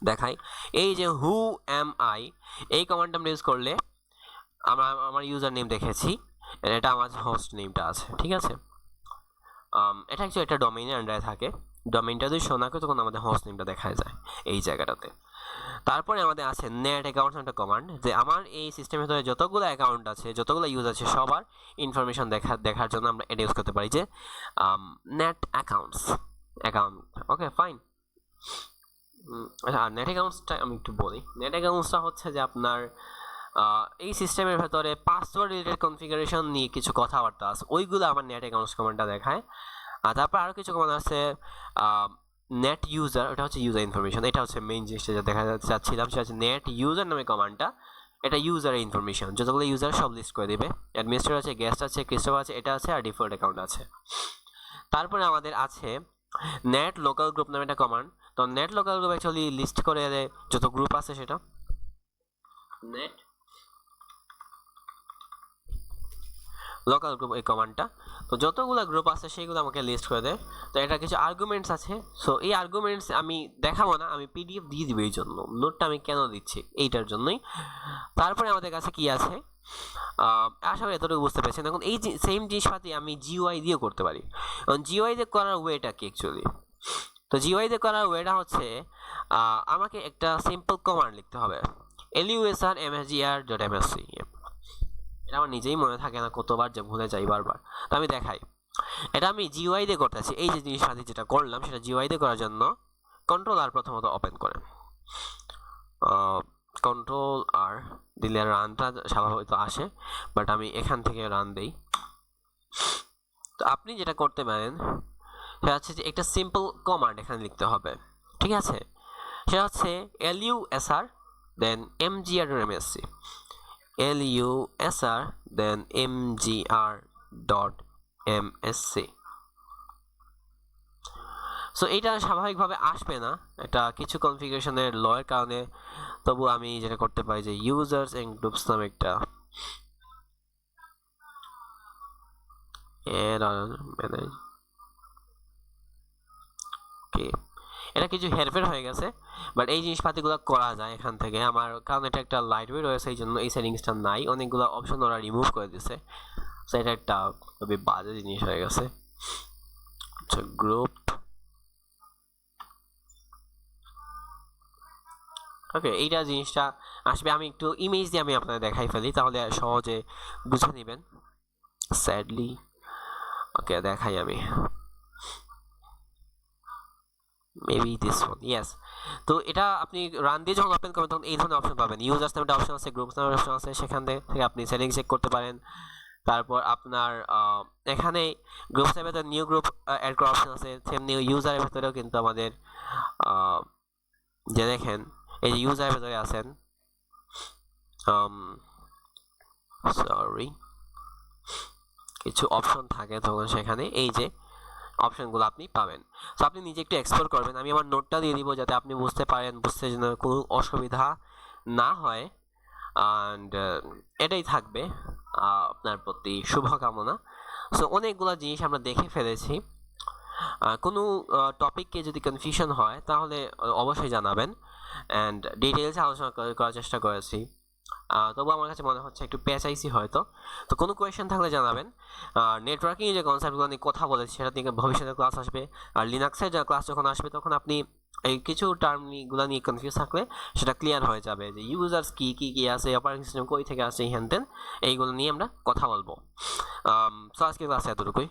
দেখাই, এই যে হু এম আই এই কমান্ডটা আমরা ইউজ করলে আমার ইউজার নেম দেখেছি, এটা আমার হোস্ট নেমটা আছে, ঠিক আছে। এটা অ্যাকচুয়ালি একটা ডোমেইনের আন্ডারে থাকে, ডোমেইনটা যদি শো না করে তখন আমাদের হোস্ট নেমটা দেখা যায় এই জায়গাটাতে। তারপরে আমাদের আছে নেট অ্যাকাউন্টস একটা কমান্ড, যে আমার এই সিস্টেমের ভিতরে যতগুলো অ্যাকাউন্ট আছে, যতগুলো ইউজ আছে সবার ইনফরমেশন দেখার জন্য আমরা এটা ইউজ করতে পারি, যে নেট অ্যাকাউন্ট। Okay fine. আচ্ছা, নেট অ্যাকাউন্টসটা আমি একটু বলি। নেট অ্যাকাউন্টসটা হচ্ছে যে আপনার এই সিস্টেমের ভেতরে পাসওয়ার্ড রিলেটেড কনফিগারেশন নিয়ে কিছু কথাবার্তা আছে, ওইগুলো আমার নেট অ্যাকাউন্টস কমান্ডটা দেখায়। আর তারপর আরও কিছু কমান্ড আছে, নেট ইউজার, ওটা হচ্ছে ইউজার ইনফরমেশন। এটা হচ্ছে মেইন জিনিসটা যা দেখা যাচ্ছিলাম, সেটা হচ্ছে নেট ইউজার নামে কমান্ডটা, এটা ইউজারের ইনফরমেশন, যতগুলো ইউজার সব লিস্ট করে দেবে। অ্যাডমিনিস্ট্রেটর আছে, গেস্ট আছে, ক্রিস্টোফার আছে, এটা আছে, আর ডিফল্ট অ্যাকাউন্ট আছে। তারপরে আমাদের আছে নেট লোকাল গ্রুপ নামে একটা কমান্ড। তো net local group actually list করে দেয় যত গ্রুপ আছে সেটা। নেট লোকাল গ্রুপ এই কমান্ডটা, তো যতগুলো গ্রুপ আছে সেইগুলো আমাকে লিস্ট করে দেয়। তো এটা কিছু আর্গুমেন্টস আছে, সো এই আর্গুমেন্টস আমি দেখাবো না, আমি পিডিএফ দিয়ে দিব। এই জন্য নোটটা আমি কেন দিচ্ছি এইটার জন্যই। তারপরে আমাদের কাছে কি আছে, আশা করি এতটুকু বুঝতে পেরেছেন। এখন এই সেম জিনিসপাতি আমি জিওআই দিয়ে করতে পারি। জিওআই দিয়ে করার ওয়েটা কি অ্যাকচুয়ালি? তো জিওআই দিয়ে করার ওয়েটা হচ্ছে আমাকে একটা সিম্পল কমান্ড লিখতে হবে, lusr_msgr.msc। এটা আমার নিজেই মনে থাকে না, কতবার যে ভুলে যাই বারবার। তো আমি দেখাই, এটা আমি জিওআই দিয়ে করতেছি। এই যে জিনিসপাতি যেটা করলাম সেটা জিওআই দিয়ে করার জন্য কন্ট্রোল আর প্রথমত ওপেন করে, কন্ট্রোল আর দিলে রানটা স্বাভাবিক আসে, বাট আমি এখান থেকে রান দেই। তো আপনি যেটা করতে পারেন সেটা হচ্ছে যে একটা সিম্পল কমান্ড এখানে লিখতে হবে, ঠিক আছে? সেটা হচ্ছে lusr দেন mgr.msc, lusr দেন mgr.msc। সো এইটা স্বাভাবিকভাবে আসবে না, এটা কিছু কনফিগারেশনের লয়ের কারণে। তবু আমি যেটা করতে পারি যে ইউজার্স এন্ড গ্রুপস নামে একটা এটা কিছু হেরফের হয়ে গেছে, বাট এই জিনিসপাতিগুলো করা যায় এখান থেকে আমার, কারণ এটা একটা লাইটওয়েট রয়েছে, এই জন্য এই সেটিংসটা নাই। অনেকগুলো অপশন ওরা রিমুভ করে দিছে, সো এটা একটা খুবই বাজে জিনিস হয়ে গেছে। আচ্ছা, গ্রুপ, ওকে, এইটা জিনিসটা আসবে। আমি একটু ইমেজ দিয়ে আমি আপনাদের দেখাই ফেলি, তাহলে সহজে বুঝে নেবেন। স্যাডলি, ওকে দেখাই আমি, মেবি দিস ওয়ান, ইয়েস। তো এটা আপনি রান দিয়ে যখন ওপেন করবেন তখন এই ধরনের অপশন পাবেন। ইউজার্স নামে একটা অপশন আছে, গ্রুপস নামে অপশন আছে, সেখান থেকে আপনি সেটিংস চেক করতে পারেন। তারপর আপনার এখানে গ্রুপস এর ভেতরে নিউ গ্রুপ অ্যাড করার অপশন আছে, তেমনি ইউজারের ভেতরেও কিন্তু আমাদের যে দেখেন এই যে ইউজারের ভেতরে আছেন, সরি কিছু অপশন থাকে তখন সেখানে এই যে অপশনগুলো আপনি পাবেন। সো আপনি নিজে একটু এক্সপ্লোর করবেন, আমি আমার নোটটা দিয়ে দিব যাতে আপনি বুঝতে পারেন, বুঝতে যেন কোনো অসুবিধা না হয়। অ্যান্ড এটাই থাকবে আপনার প্রতি শুভকামনা। সো অনেকগুলো জিনিস আমরা দেখে ফেলেছি। কোনো টপিককে যদি কনফিউশন হয় তাহলে অবশ্যই জানাবেন, অ্যান্ড ডিটেলসে আলোচনা করার চেষ্টা করেছি। তবু আমার কাছে মনে হচ্ছে একটু পেঁচাইছি হয়তো। তো কোনো কোয়েশ্চেন থাকলে জানাবেন। নেটওয়ার্কিং যে কনসেপ্টগুলো নিয়ে কথা বলেছি সেটা নিয়ে ভবিষ্যতে ক্লাস আসবে, আর লিনাক্সের যা ক্লাস যখন আসবে তখন আপনি এই কিছু টার্মগুলো নিয়ে কনফিউজ থাকলে সেটা ক্লিয়ার হয়ে যাবে, যে ইউজার্স কী কী কী আছে, অপারেটিং সিস্টেম কই থেকে আসছে, হ্যান তেন এইগুলো নিয়ে আমরা কথা বলবো। সো আজকে ক্লাসে এতটুকুই।